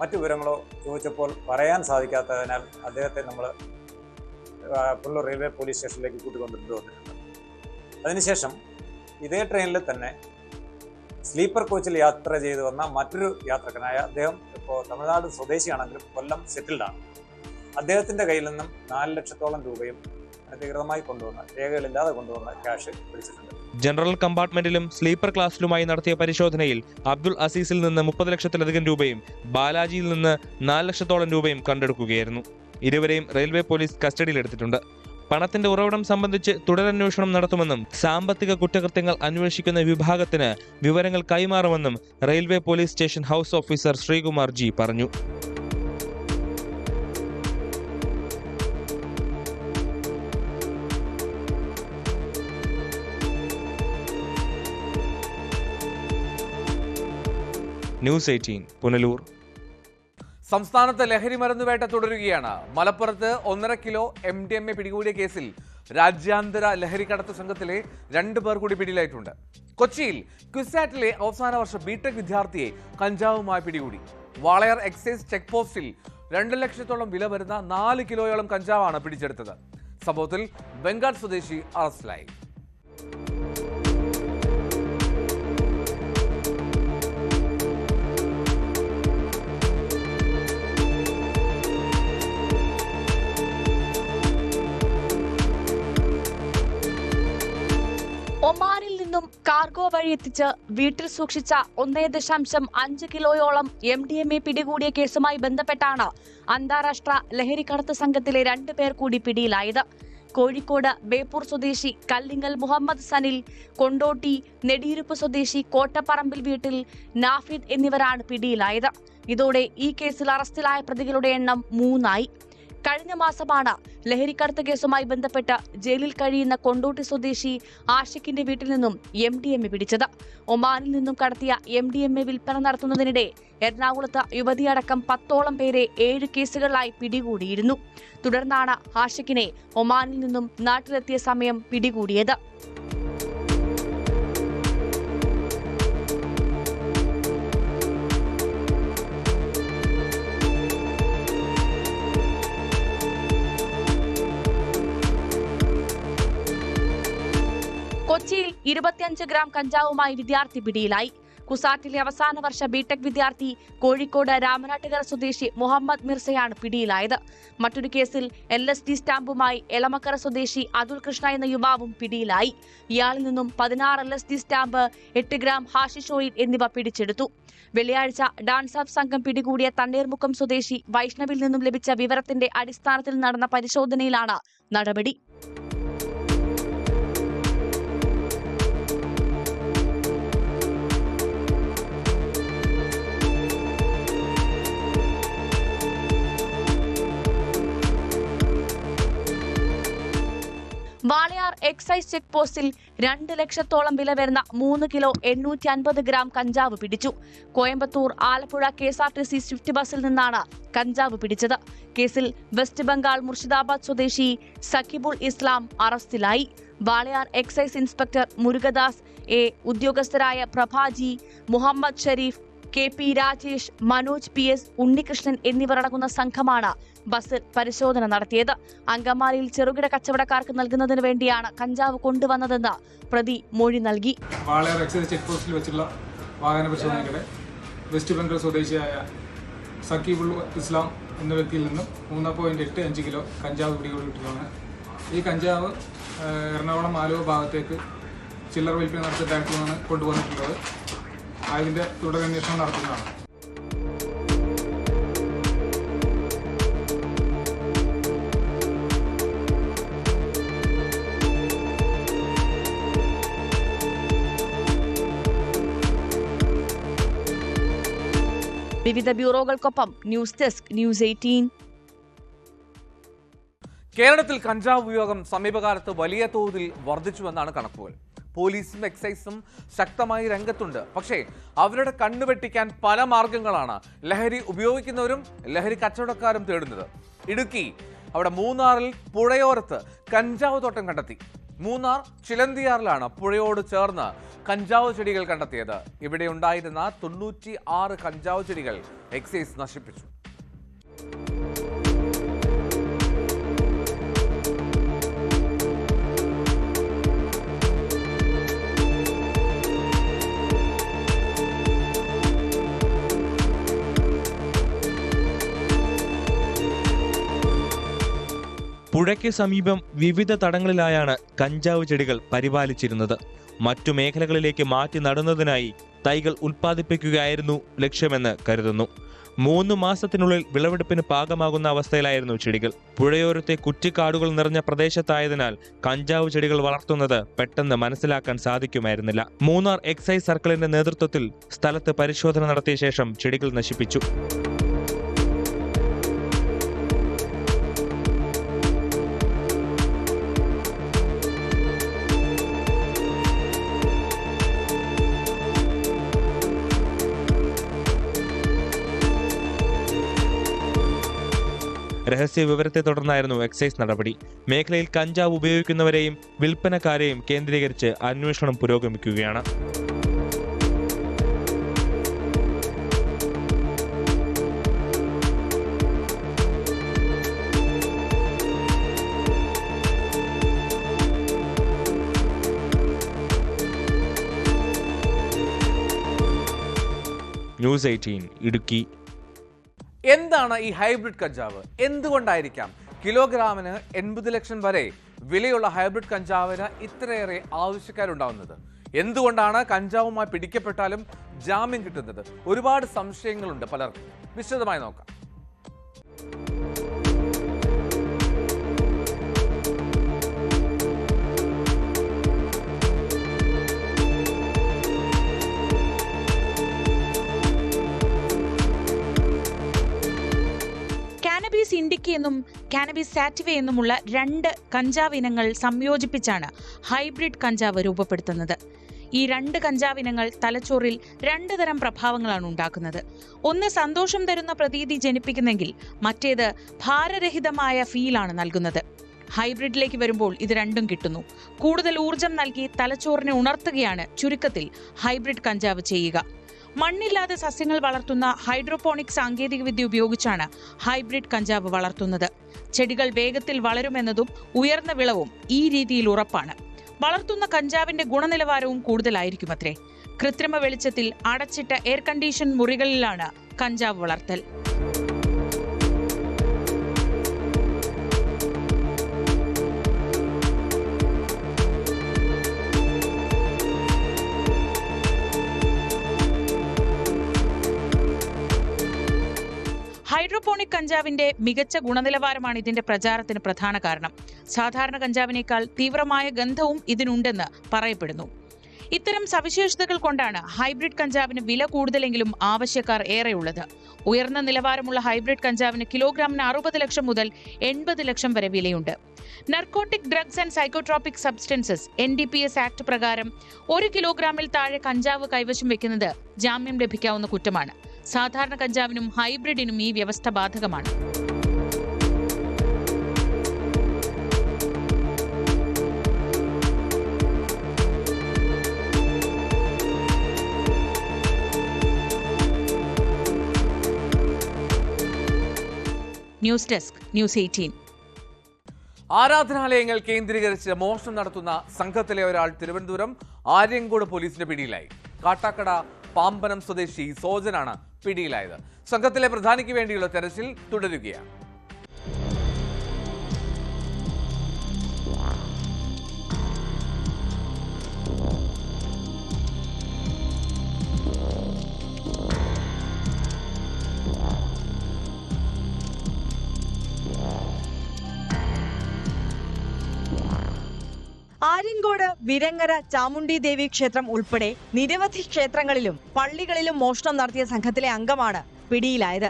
മറ്റു വിവരങ്ങളോ ചോദിച്ചപ്പോൾ പറയാൻ സാധിക്കാത്തതിനാൽ അദ്ദേഹത്തെ നമ്മൾ പുനലൂർ റെയിൽവേ പോലീസ് സ്റ്റേഷനിലേക്ക് കൂട്ടിക്കൊണ്ടുവന്നിട്ടുണ്ട്. അതിനുശേഷം ഇതേ ട്രെയിനിൽ തന്നെ സ്ലീപ്പർ കോച്ചിൽ യാത്ര ചെയ്തു വന്ന മറ്റൊരു യാത്രക്കാരനായ അദ്ദേഹം ഇപ്പോൾ തമിഴ്നാട് സ്വദേശിയാണെങ്കിലും കൊല്ലം സെറ്റിൽഡാണ്. അദ്ദേഹത്തിൻ്റെ കയ്യിൽ നിന്നും 4 ലക്ഷത്തോളം രൂപയും അനധികൃതമായി കൊണ്ടുവന്ന രേഖകളില്ലാതെ കൊണ്ടുവന്ന ക്യാഷ് പിടിച്ചിട്ടുണ്ട്. ജനറൽ കമ്പാർട്ട്മെന്റിലും സ്ലീപ്പർ ക്ലാസ്സിലുമായി നടത്തിയ പരിശോധനയിൽ അബ്ദുൾ അസീസിൽ നിന്ന് 30 ലക്ഷത്തിലധികം രൂപയും ബാലാജിയിൽ നിന്ന് 4 ലക്ഷത്തോളം രൂപയും കണ്ടെടുക്കുകയായിരുന്നു. ഇരുവരെയും റെയിൽവേ പോലീസ് കസ്റ്റഡിയിലെടുത്തിട്ടുണ്ട്. പണത്തിന്റെ ഉറവിടം സംബന്ധിച്ച് തുടരന്വേഷണം നടത്തുമെന്നും സാമ്പത്തിക കുറ്റകൃത്യങ്ങൾ അന്വേഷിക്കുന്ന വിഭാഗത്തിന് വിവരങ്ങൾ കൈമാറുമെന്നും railway police station house officer Sreekumar G പറഞ്ഞു. ന്യൂസ് 18 പുനലൂർ. സംസ്ഥാനത്ത് ലഹരി മരുന്നുവേട്ട തുടരുകയാണ്. മലപ്പുറത്ത് 1.5 കിലോ MDMA പിടികൂടിയ കേസിൽ രാജ്യാന്തര ലഹരിക്കടത്ത് സംഘത്തിലെ 2 പേർ കൂടി പിടിയിലായിട്ടുണ്ട്. കൊച്ചിയിൽ ക്വിസാറ്റിലെ അവസാന വർഷ ബിടെക് വിദ്യാർത്ഥിയെ കഞ്ചാവുമായി പിടികൂടി. വാളയാർ എക്സൈസ് ചെക്ക് പോസ്റ്റിൽ 2 ലക്ഷത്തോളം വില വരുന്ന 4 കിലോയോളം കഞ്ചാവാണ് പിടിച്ചെടുത്തത്. സംഭവത്തിൽ ബംഗാൾ സ്വദേശി അറസ്റ്റിലായി. ഒമാനിൽ നിന്നും കാർഗോ വഴി എത്തിച്ച് വീട്ടിൽ സൂക്ഷിച്ച 1.5 കിലോയോളം MDMA പിടികൂടിയ കേസുമായി ബന്ധപ്പെട്ടാണ് അന്താരാഷ്ട്ര ലഹരിക്കടത്ത് സംഘത്തിലെ 2 പേർ കൂടി പിടിയിലായത്. കോഴിക്കോട് ബേപ്പൂർ സ്വദേശി കല്ലിങ്ങൽ മുഹമ്മദ് സനിൽ, കൊണ്ടോട്ടി നെടിയിരുപ്പ് സ്വദേശി കോട്ടപ്പറമ്പിൽ വീട്ടിൽ നാഫിദ് എന്നിവരാണ് പിടിയിലായത്. ഇതോടെ ഈ കേസിൽ അറസ്റ്റിലായ പ്രതികളുടെ എണ്ണം 3 ആയി. കഴിഞ്ഞ മാസമാണ് ലഹരിക്കടത്ത് കേസുമായി ബന്ധപ്പെട്ട് ജയിലിൽ കഴിയുന്ന കൊണ്ടോട്ടി സ്വദേശി ആഷിഖിന്റെ വീട്ടിൽ നിന്നും MDMA പിടിച്ചത്. ഒമാനിൽ നിന്നും കടത്തിയ MDMA വിൽപ്പന നടത്തുന്നതിനിടെ എറണാകുളത്ത് യുവതിയടക്കം 10ഓളം പേരെ 7 കേസുകളിലായി പിടികൂടിയിരുന്നു. തുടർന്നാണ് ആഷിഖിനെ ഒമാനിൽ നിന്നും നാട്ടിലെത്തിയ സമയം പിടികൂടിയത്. കൊച്ചിയിൽ 25 ഗ്രാം കഞ്ചാവുമായി വിദ്യാർത്ഥി പിടിയിലായി. കുസാറ്റിലെ അവസാന വർഷ ബിടെക് വിദ്യാർത്ഥി കോഴിക്കോട് രാമനാട്ടുകര സ്വദേശി മുഹമ്മദ് മിർസയാണ് പിടിയിലായത്. മറ്റൊരു കേസിൽ LSD സ്റ്റാമ്പുമായി എളമക്കര സ്വദേശി അതുൽ കൃഷ്ണ എന്ന യുവാവും പിടിയിലായി. ഇയാളിൽ നിന്നും 16 LSD stamp, 8 gram hashish oil എന്നിവ പിടിച്ചെടുത്തു. വെള്ളിയാഴ്ച ഡാൻസ് ഓഫ് സംഘം പിടികൂടിയ തണ്ണീർമുക്കം സ്വദേശി വൈഷ്ണവിൽ നിന്നും ലഭിച്ച വിവരത്തിന്റെ അടിസ്ഥാനത്തിൽ നടന്ന പരിശോധനയിലാണ് നടപടി. വാളയാർ എക്സൈസ് ചെക്ക് പോസ്റ്റിൽ 2 ലക്ഷത്തോളം വില വരുന്ന 3 കിലോ 850 ഗ്രാം കഞ്ചാവ് പിടിച്ചു. കോയമ്പത്തൂർ ആലപ്പുഴ KSRTC സ്വിഫ്റ്റ് ബസ്സിൽ നിന്നാണ് കഞ്ചാവ് പിടിച്ചത്. കേസിൽ വെസ്റ്റ് ബംഗാൾ മുർഷിദാബാദ് സ്വദേശി സക്കിബുൾ ഇസ്ലാം അറസ്റ്റിലായി. Walayar excise inspector Murukadas A, ഉദ്യോഗസ്ഥരായ പ്രഭാജി, മുഹമ്മദ് ഷരീഫ്, KP രാജേഷ്, മനോജ് PS, ഉണ്ണികൃഷ്ണൻ എന്നിവരടങ്ങുന്ന സംഘമാണ് ബസ്സിൽ പരിശോധന നടത്തിയത്. അങ്കമാലിയിൽ ചെറുകിട കച്ചവടക്കാർക്ക് നൽകുന്നതിന് വേണ്ടിയാണ് കഞ്ചാവ് കൊണ്ടുവന്നതെന്ന് പ്രതി മൊഴി നൽകി. വാളയാർ എക്സൈസ് ചെക്ക് പോസ്റ്റിൽ വെച്ചുള്ള വാഹന പരിശോധനയ്ക്കിടെ വെസ്റ്റ് ബംഗാൾ സ്വദേശിയായ സക്കീബുൾ ഇസ്ലാം എന്ന വ്യക്തിയിൽ നിന്നും 3.85 കിലോ കഞ്ചാവ് പിടികൂടിയിട്ടാണ്. ഈ കഞ്ചാവ് എറണാകുളം ആലുവ ഭാഗത്തേക്ക് ചില്ലറ വിൽപ്പന നടത്തിയ ബാങ്കിൽ നിന്നാണ് കൊണ്ടുവന്നിട്ടുള്ളത്. അതിന്റെ തുടരന്വേഷണം നടത്തുന്നതാണ്. വിവിധ ബ്യൂറോകൾക്കൊപ്പം ന്യൂസ് ഡെസ്ക് ന്യൂസ് 18. കേരളത്തിൽ കഞ്ചാവ് ഉപയോഗം സമീപകാലത്ത് വലിയ തോതിൽ വർദ്ധിച്ചുവെന്നാണ് കണക്കുകൾ. പോലീസും എക്സൈസും ശക്തമായി രംഗത്തുണ്ട്. പക്ഷേ അവരുടെ കണ്ണുവെട്ടിക്കാൻ പല മാർഗങ്ങളാണ് ലഹരി ഉപയോഗിക്കുന്നവരും ലഹരി കച്ചവടക്കാരും തേടുന്നത്. ഇടുക്കി അവിടെ മൂന്നാറിൽ പുഴയോരത്ത് കഞ്ചാവ് തോട്ടം കണ്ടെത്തി. മൂന്നാർ ചിലന്തിയാറിലാണ് പുഴയോട് ചേർന്ന് കഞ്ചാവ് ചെടികൾ കണ്ടെത്തിയത്. ഇവിടെ ഉണ്ടായിരുന്ന 96 കഞ്ചാവ് ചെടികൾ എക്സൈസ് നശിപ്പിച്ചു. പുഴയ്ക്ക് സമീപം വിവിധ തടങ്ങളിലായാണ് കഞ്ചാവ് ചെടികൾ പരിപാലിച്ചിരുന്നത്. മറ്റു മേഖലകളിലേക്ക് മാറ്റി നടുന്നതിനായി തൈകൾ ഉൽപ്പാദിപ്പിക്കുകയായിരുന്നു ലക്ഷ്യമെന്ന് കരുതുന്നു. 3 മാസത്തിനുള്ളിൽ വിളവെടുപ്പിന് പാകമാകുന്ന അവസ്ഥയിലായിരുന്നു ചെടികൾ. പുഴയോരത്തെ കുറ്റിക്കാടുകൾ നിറഞ്ഞ പ്രദേശത്തായതിനാൽ കഞ്ചാവ് ചെടികൾ വളർത്തുന്നത് പെട്ടെന്ന് മനസ്സിലാക്കാൻ സാധിക്കുമായിരുന്നില്ല. മൂന്നാർ എക്സൈസ് സർക്കിളിന്റെ നേതൃത്വത്തിൽ സ്ഥലത്ത് പരിശോധന നടത്തിയ ശേഷം ചെടികൾ നശിപ്പിച്ചു. രഹസ്യ വിവരത്തെ തുടർന്നായിരുന്നു എക്സൈസ് നടപടി. മേഖലയിൽ കഞ്ചാവ് ഉപയോഗിക്കുന്നവരെയും വിൽപ്പനക്കാരെയും കേന്ദ്രീകരിച്ച് അന്വേഷണം പുരോഗമിക്കുകയാണ്. ന്യൂസ് 18 ഇടുക്കി. എന്താണ് ഈ ഹൈബ്രിഡ് കഞ്ചാവ്? എന്തുകൊണ്ടായിരിക്കാം കിലോഗ്രാമിന് 80 ലക്ഷം വരെ വിലയുള്ള ഹൈബ്രിഡ് കഞ്ചാവിന് ഇത്രയേറെ ആവശ്യക്കാരുണ്ടാവുന്നത്? എന്തുകൊണ്ടാണ് കഞ്ചാവുമായി പിടിക്കപ്പെട്ടാലും ജാമ്യം കിട്ടുന്നത്? ഒരുപാട് സംശയങ്ങളുണ്ട് പലർക്കും. വിശദമായി നോക്കാം. കാനബീസ് ഇൻഡിക്ക എന്നും കാനബീസ് സാറ്റിവ എന്നുമുള്ള 2 കഞ്ചാവ് ഇനങ്ങൾ സംയോജിപ്പിച്ചാണ് ഹൈബ്രിഡ് കഞ്ചാവ് രൂപപ്പെടുത്തുന്നത്. ഈ 2 കഞ്ചാവ് ഇനങ്ങൾ തലച്ചോറിൽ 2 തരം പ്രഭാവങ്ങളാണ് ഉണ്ടാക്കുന്നത്. ഒന്ന് സന്തോഷം തരുന്ന പ്രതീതി ജനിപ്പിക്കുന്നെങ്കിൽ മറ്റേത് ഭാരരഹിതമായ ഫീലാണ് നൽകുന്നത്. ഹൈബ്രിഡിലേക്ക് വരുമ്പോൾ ഇത് രണ്ടും കിട്ടുന്നു. കൂടുതൽ ഊർജം നൽകി തലച്ചോറിനെ ഉണർത്തുകയാണ് ചുരുക്കത്തിൽ ഹൈബ്രിഡ് കഞ്ചാവ് ചെയ്യുക. മണ്ണില്ലാതെ സസ്യങ്ങൾ വളർത്തുന്ന ഹൈഡ്രോപോണിക് സാങ്കേതികവിദ്യ ഉപയോഗിച്ചാണ് ഹൈബ്രിഡ് കഞ്ചാവ് വളർത്തുന്നത്. ചെടികൾ വേഗത്തിൽ വളരുമെന്നതും ഉയർന്ന വിളവും ഈ രീതിയിൽ ഉറപ്പാണ്. വളർത്തുന്ന കഞ്ചാവിന്റെ ഗുണനിലവാരവും കൂടുതലായിരിക്കുമത്രേ. കൃത്രിമ വെളിച്ചത്തിൽ അടച്ചിട്ട എയർ കണ്ടീഷൻ മുറികളിലാണ് കഞ്ചാവ് വളർത്തൽ. ഹൈഡ്രോപോണിക് കഞ്ചാവിന്റെ മികച്ച ഗുണനിലവാരമാണ് ഇതിന്റെ പ്രചാരത്തിന് പ്രധാന കാരണം. സാധാരണ കഞ്ചാവിനേക്കാൾ തീവ്രമായ ഗന്ധവും ഇതിനുണ്ടെന്ന് പറയപ്പെടുന്നു. ഇത്തരം സവിശേഷതകൾ കൊണ്ടാണ് ഹൈബ്രിഡ് കഞ്ചാവിന് വില കൂടുതലെങ്കിലും ആവശ്യക്കാർ ഏറെയുള്ളത്. ഉയർന്ന നിലവാരമുള്ള ഹൈബ്രിഡ് കഞ്ചാവിന് കിലോഗ്രാമിന് 60 ലക്ഷം മുതൽ 80 ലക്ഷം വരെ വിലയുണ്ട്. Narcotic drugs and psychotropic substances NDPS act പ്രകാരം 1 കിലോഗ്രാമിൽ താഴെ കഞ്ചാവ് കൈവശം വെക്കുന്നത് ജാമ്യം ലഭിക്കാവുന്ന കുറ്റമാണ്. സാധാരണ കഞ്ചാവിനും ഹൈബ്രിഡിനും ഈ വ്യവസ്ഥ ബാധകമാണ്. News desk, news 18. ആരാധനാലയങ്ങൾ കേന്ദ്രീകരിച്ച് മോഷണം നടത്തുന്ന സംഘത്തിലെ ഒരാൾ തിരുവനന്തപുരം ആര്യങ്കോട് പോലീസിന്റെ പിടിയിലായി. കാട്ടാക്കട പാമ്പനം സ്വദേശി സോജനാണ് പിടിയിലായത്. സംഘത്തിലെ പ്രധാനിക്ക് വേണ്ടിയുള്ള തെരച്ചിൽ തുടരുകയാണ്. ആര്യങ്കോട് വിരങ്ങര ചാമുണ്ഡി ദേവി ക്ഷേത്രം ഉൾപ്പെടെ നിരവധി ക്ഷേത്രങ്ങളിലും പള്ളികളിലും മോഷണം നടത്തിയ സംഘത്തിലെ അംഗമാണ് പിടിയിലായത്.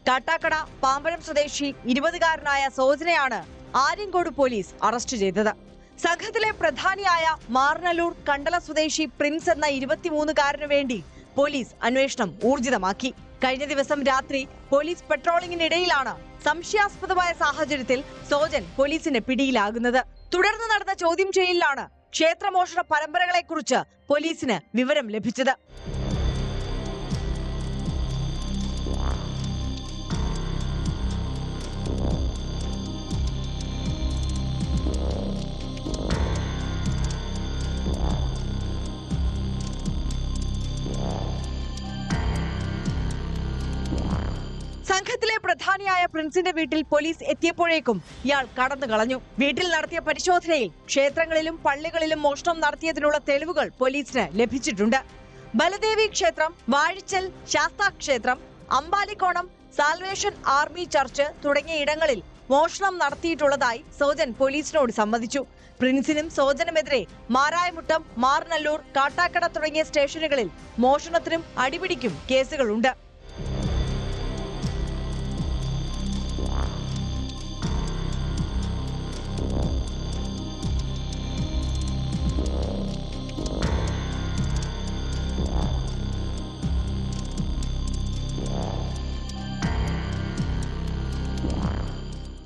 കാട്ടാക്കട പാമ്പനം സ്വദേശി 20-കാരനായ സോജനയാണ് ആര്യങ്കോട് പോലീസ് അറസ്റ്റ് ചെയ്തത്. സംഘത്തിലെ പ്രധാനിയായ മാർനല്ലൂർ കണ്ടല സ്വദേശി പ്രിൻസ് എന്ന 23-കാരനു വേണ്ടി പോലീസ് അന്വേഷണം ഊർജിതമാക്കി. കഴിഞ്ഞ ദിവസം രാത്രി പോലീസ് പെട്രോളിംഗിനിടയിലാണ് സംശയാസ്പദമായ സാഹചര്യത്തിൽ സോജൻ പോലീസിന്റെ പിടിയിലാകുന്നത്. തുടർന്ന് നടന്ന ചോദ്യം ചെയ്യലിലാണ് ക്ഷേത്രമോഷണ പരമ്പരകളെക്കുറിച്ച് പോലീസിന് വിവരം ലഭിച്ചത്. സംഘത്തിലെ പ്രധാനിയായ പ്രിൻസിന്റെ വീട്ടിൽ പോലീസ് എത്തിയപ്പോഴേക്കും ഇയാൾ കടന്നു കളഞ്ഞു. വീട്ടിൽ നടത്തിയ പരിശോധനയിൽ ക്ഷേത്രങ്ങളിലും പള്ളികളിലും മോഷണം നടത്തിയതിനുള്ള തെളിവുകൾ പോലീസിന് ലഭിച്ചിട്ടുണ്ട്. ബലദേവി ക്ഷേത്രം, വാഴിച്ചൽ ശാസ്താ ക്ഷേത്രം, അമ്പാലിക്കോണം സാൽവേഷൻ ആർമി ചർച്ച് തുടങ്ങിയ ഇടങ്ങളിൽ മോഷണം നടത്തിയിട്ടുള്ളതായി സോജൻ പോലീസിനോട് സമ്മതിച്ചു. പ്രിൻസിനും സോജനുമെതിരെ മാരായമുട്ടം, മാർനല്ലൂർ, കാട്ടാക്കട തുടങ്ങിയ സ്റ്റേഷനുകളിൽ മോഷണത്തിനും അടിപിടിക്കും കേസുകളുണ്ട്.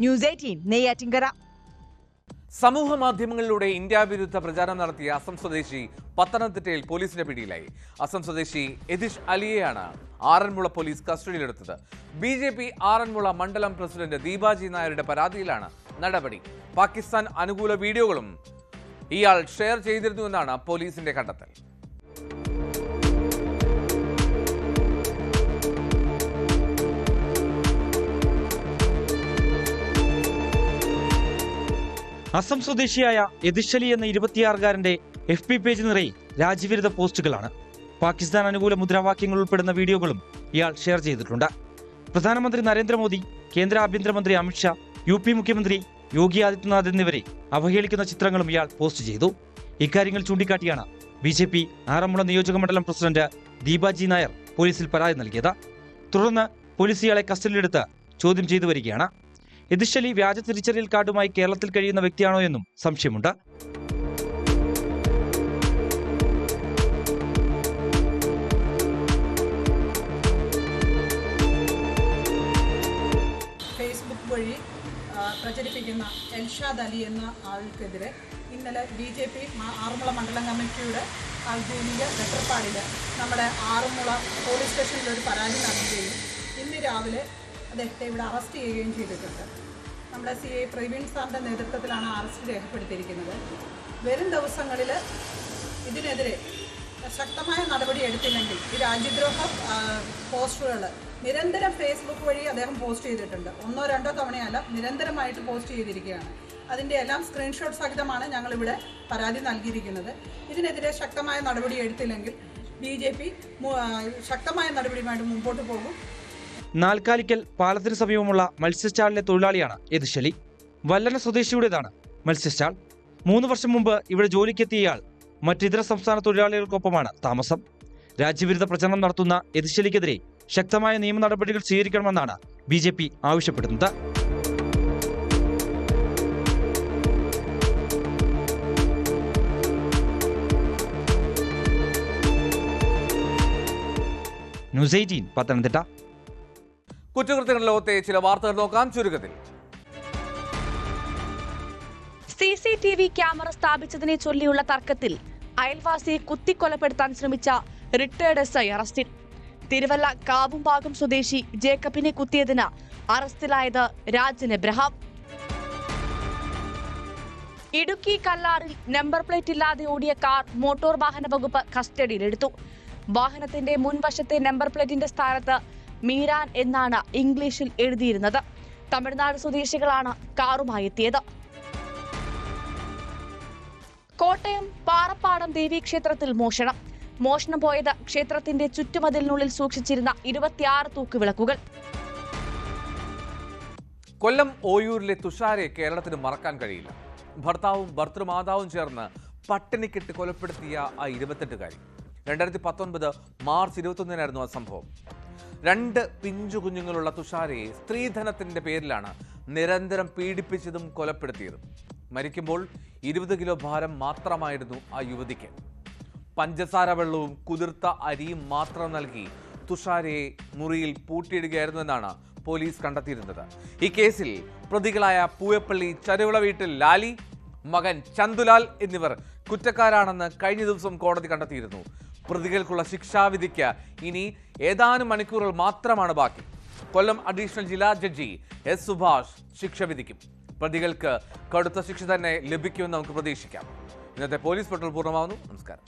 ന്യൂസ് 18 നെയ്യാറ്റിൻകര. സമൂഹ മാധ്യമങ്ങളിലൂടെ ഇന്ത്യ വിരുദ്ധ പ്രചാരണം നടത്തിയ അസം സ്വദേശി പത്തനംതിട്ടയിൽ പോലീസിന്റെ പിടിയിലായി. അസം സ്വദേശി എതിഷ് അലിയെയാണ് ആറന്മുള പോലീസ് കസ്റ്റഡിയിലെടുത്തത്. BJP ആറന്മുള മണ്ഡലം പ്രസിഡന്റ് ദീപാജി നായരുടെ പരാതിയിലാണ് നടപടി. പാകിസ്ഥാൻ അനുകൂല വീഡിയോകളും ഇയാൾ ഷെയർ ചെയ്തിരുന്നുവെന്നാണ് പോലീസിന്റെ കണ്ടെത്തൽ. അസം സ്വദേശിയായ യദിഷലി എന്ന 26-കാരന്റെ FB പേജ് നിറയെ രാജ്യവിരുദ്ധ പോസ്റ്റുകളാണ്. പാകിസ്ഥാൻ അനുകൂല മുദ്രാവാക്യങ്ങൾ ഉൾപ്പെടുന്ന വീഡിയോകളും ഇയാൾ ഷെയർ ചെയ്തിട്ടുണ്ട്. പ്രധാനമന്ത്രി നരേന്ദ്രമോദി, കേന്ദ്ര ആഭ്യന്തരമന്ത്രി അമിത്ഷാ, UP മുഖ്യമന്ത്രി യോഗി ആദിത്യനാഥ് എന്നിവരെ അവഹേളിക്കുന്ന ചിത്രങ്ങളും ഇയാൾ പോസ്റ്റ് ചെയ്തു. ഇക്കാര്യങ്ങൾ ചൂണ്ടിക്കാട്ടിയാണ് BJP ആറന്മുള നിയോജക മണ്ഡലം പ്രസിഡന്റ് ദീപാജി നായർ പോലീസിൽ പരാതി നൽകിയത്. തുടർന്ന് പോലീസ് ഇയാളെ കസ്റ്റഡിയിലെടുത്ത് ചോദ്യം ചെയ്തു വരികയാണ്. യദിഷലി വ്യാജ തിരിച്ചറിയൽ കാർഡുമായി കേരളത്തിൽ കഴിയുന്ന വ്യക്തിയാണോ എന്നും സംശയമുണ്ട്. ഫേസ്ബുക്ക് വഴി പ്രചരിപ്പിക്കുന്ന എൽഷാദ് അലി എന്ന ആൾക്കെതിരെ ഇന്നലെ BJP ആറന്മുള മണ്ഡലം കമ്മിറ്റിയുടെ ഔദ്യോഗിക വെട്ടപ്പാടിൽ നമ്മുടെ ആറന്മുള പോലീസ് സ്റ്റേഷനിൽ ഒരു പരാതി നൽകുകയും ഇന്ന് രാവിലെ അദ്ദേഹത്തെ ഇവിടെ അറസ്റ്റ് ചെയ്യുകയും ചെയ്തിട്ടുണ്ട്. നമ്മുടെ CI പ്രവീൺ സാറിൻ്റെ നേതൃത്വത്തിലാണ് അറസ്റ്റ് രേഖപ്പെടുത്തിയിരിക്കുന്നത്. വരും ദിവസങ്ങളിൽ ഇതിനെതിരെ ശക്തമായ നടപടി എടുത്തില്ലെങ്കിൽ ഈ രാജ്യദ്രോഹ പോസ്റ്ററുകൾ നിരന്തരം ഫേസ്ബുക്ക് വഴി അദ്ദേഹം പോസ്റ്റ് ചെയ്തിട്ടുണ്ട്. 1-2 തവണയല്ല, നിരന്തരമായിട്ട് പോസ്റ്റ് ചെയ്തിരിക്കുകയാണ്. അതിൻ്റെ എല്ലാം സ്ക്രീൻഷോട്ട് സഹിതമാണ് ഞങ്ങളിവിടെ പരാതി നൽകിയിരിക്കുന്നത്. ഇതിനെതിരെ ശക്തമായ നടപടി എടുത്തില്ലെങ്കിൽ BJP ശക്തമായ നടപടിയുമായിട്ട് മുമ്പോട്ട് പോകും. നാൽക്കാലിക്കൽ പാലത്തിന് സമീപമുള്ള മത്സ്യസ്റ്റാളിലെ തൊഴിലാളിയാണ് എതിർശലി. വല്ലന സ്വദേശിയുടേതാണ് മത്സ്യസ്റ്റാൾ. 3 വർഷം മുമ്പ് ഇവിടെ ജോലിക്കെത്തിയ ഇയാൾ മറ്റിതര സംസ്ഥാന തൊഴിലാളികൾക്കൊപ്പമാണ് താമസം. രാജ്യവിരുദ്ധ പ്രചരണം നടത്തുന്ന എതിർശലിക്കെതിരെ ശക്തമായ നിയമ നടപടികൾ സ്വീകരിക്കണമെന്നാണ് BJP ആവശ്യപ്പെടുന്നത്. ന്യൂസ് 18 പത്തനംതിട്ട. കുറ്റകൃത്യങ്ങളുടെ ലോകത്തെ ചില വാർത്തകൾ നോക്കാം ചുരുക്കത്തിൽ. CCTV ക്യാമറ സ്ഥാപിച്ചതിനെ ചൊല്ലിയുള്ള തർക്കത്തിൽ അയൽവാസിയെ കുത്തിക്കൊലപ്പെടുത്താൻ ശ്രമിച്ച റിട്ടയർഡ് SI അറസ്റ്റിൽ. തിരുവല്ല കാവുംഭാഗം സ്വദേശി ജേക്കബിനെ കുത്തിയതിന് അറസ്റ്റിലായത് രാജൻ എബ്രഹാം. ഇടുക്കി കല്ലാറിൽ നമ്പർ പ്ലേറ്റ് ഇല്ലാതെ ഓടിയ കാർ മോട്ടോർ വാഹന വകുപ്പ് കസ്റ്റഡിയിലെടുത്തു. വാഹനത്തിന്റെ മുൻവശത്തെ നമ്പർ പ്ലേറ്റിന്റെ സ്ഥാനത്ത് മീരാൻ എന്നാണ് ഇംഗ്ലീഷിൽ എഴുതിയിരുന്നത്. തമിഴ്നാട് സ്വദേശികളാണ് കാറുമായി എത്തിയത്. കോട്ടയം പാറപ്പാടം ദേവീക്ഷേത്രത്തിൽ മോഷണം. മോഷണം പോയത് ക്ഷേത്രത്തിന്റെ ചുറ്റുമതിലിനുള്ളിൽ സൂക്ഷിച്ചിരുന്ന 26 തൂക്കുവിളക്കുകൾ. കൊല്ലം ഓയൂരിലെ തുഷാരയെ കേരളത്തിന് മറക്കാൻ കഴിയില്ല. ഭർത്താവും ഭർത്തൃമാതാവും ചേർന്ന് പട്ടിണിക്കിട്ട് കൊലപ്പെടുത്തിയ ആ 28കാരി. 2019 മാർച്ച് 21-നായിരുന്നു ആ സംഭവം. 2 പിഞ്ചു കുഞ്ഞുങ്ങളുള്ള തുഷാരയെ സ്ത്രീധനത്തിന്റെ പേരിലാണ് നിരന്തരം പീഡിപ്പിച്ചതും കൊലപ്പെടുത്തിയതും. മരിക്കുമ്പോൾ 20 കിലോ ഭാരം മാത്രമായിരുന്നു ആ യുവതിക്ക്. പഞ്ചസാര വെള്ളവും കുതിർത്ത അരിയും മാത്രം നൽകി തുഷാരയെ മുറിയിൽ പൂട്ടിയിടുകയായിരുന്നു എന്നാണ് പോലീസ് കണ്ടെത്തിയിരുന്നത്. ഈ കേസിൽ പ്രതികളായ പൂയപ്പള്ളി ചരുവിള വീട്ടിൽ ലാലി, മകൻ ചന്തുലാൽ എന്നിവർ കുറ്റക്കാരാണെന്ന് കഴിഞ്ഞ ദിവസം കോടതി കണ്ടെത്തിയിരുന്നു. പ്രതികൾക്കുള്ള ശിക്ഷാവിധിക്ക് ഇനി ഏതാനും മണിക്കൂറുകൾ മാത്രമാണ് ബാക്കി. കൊല്ലം അഡീഷണൽ ജില്ലാ ജഡ്ജി S. സുഭാഷ് ശിക്ഷ വിധിക്കും. പ്രതികൾക്ക് കടുത്ത ശിക്ഷ തന്നെ ലഭിക്കുമെന്ന് നമുക്ക് പ്രതീക്ഷിക്കാം. ഇന്നത്തെ പോലീസ് പെട്രോൾ പൂർണ്ണമാവുന്നു. നമസ്കാരം.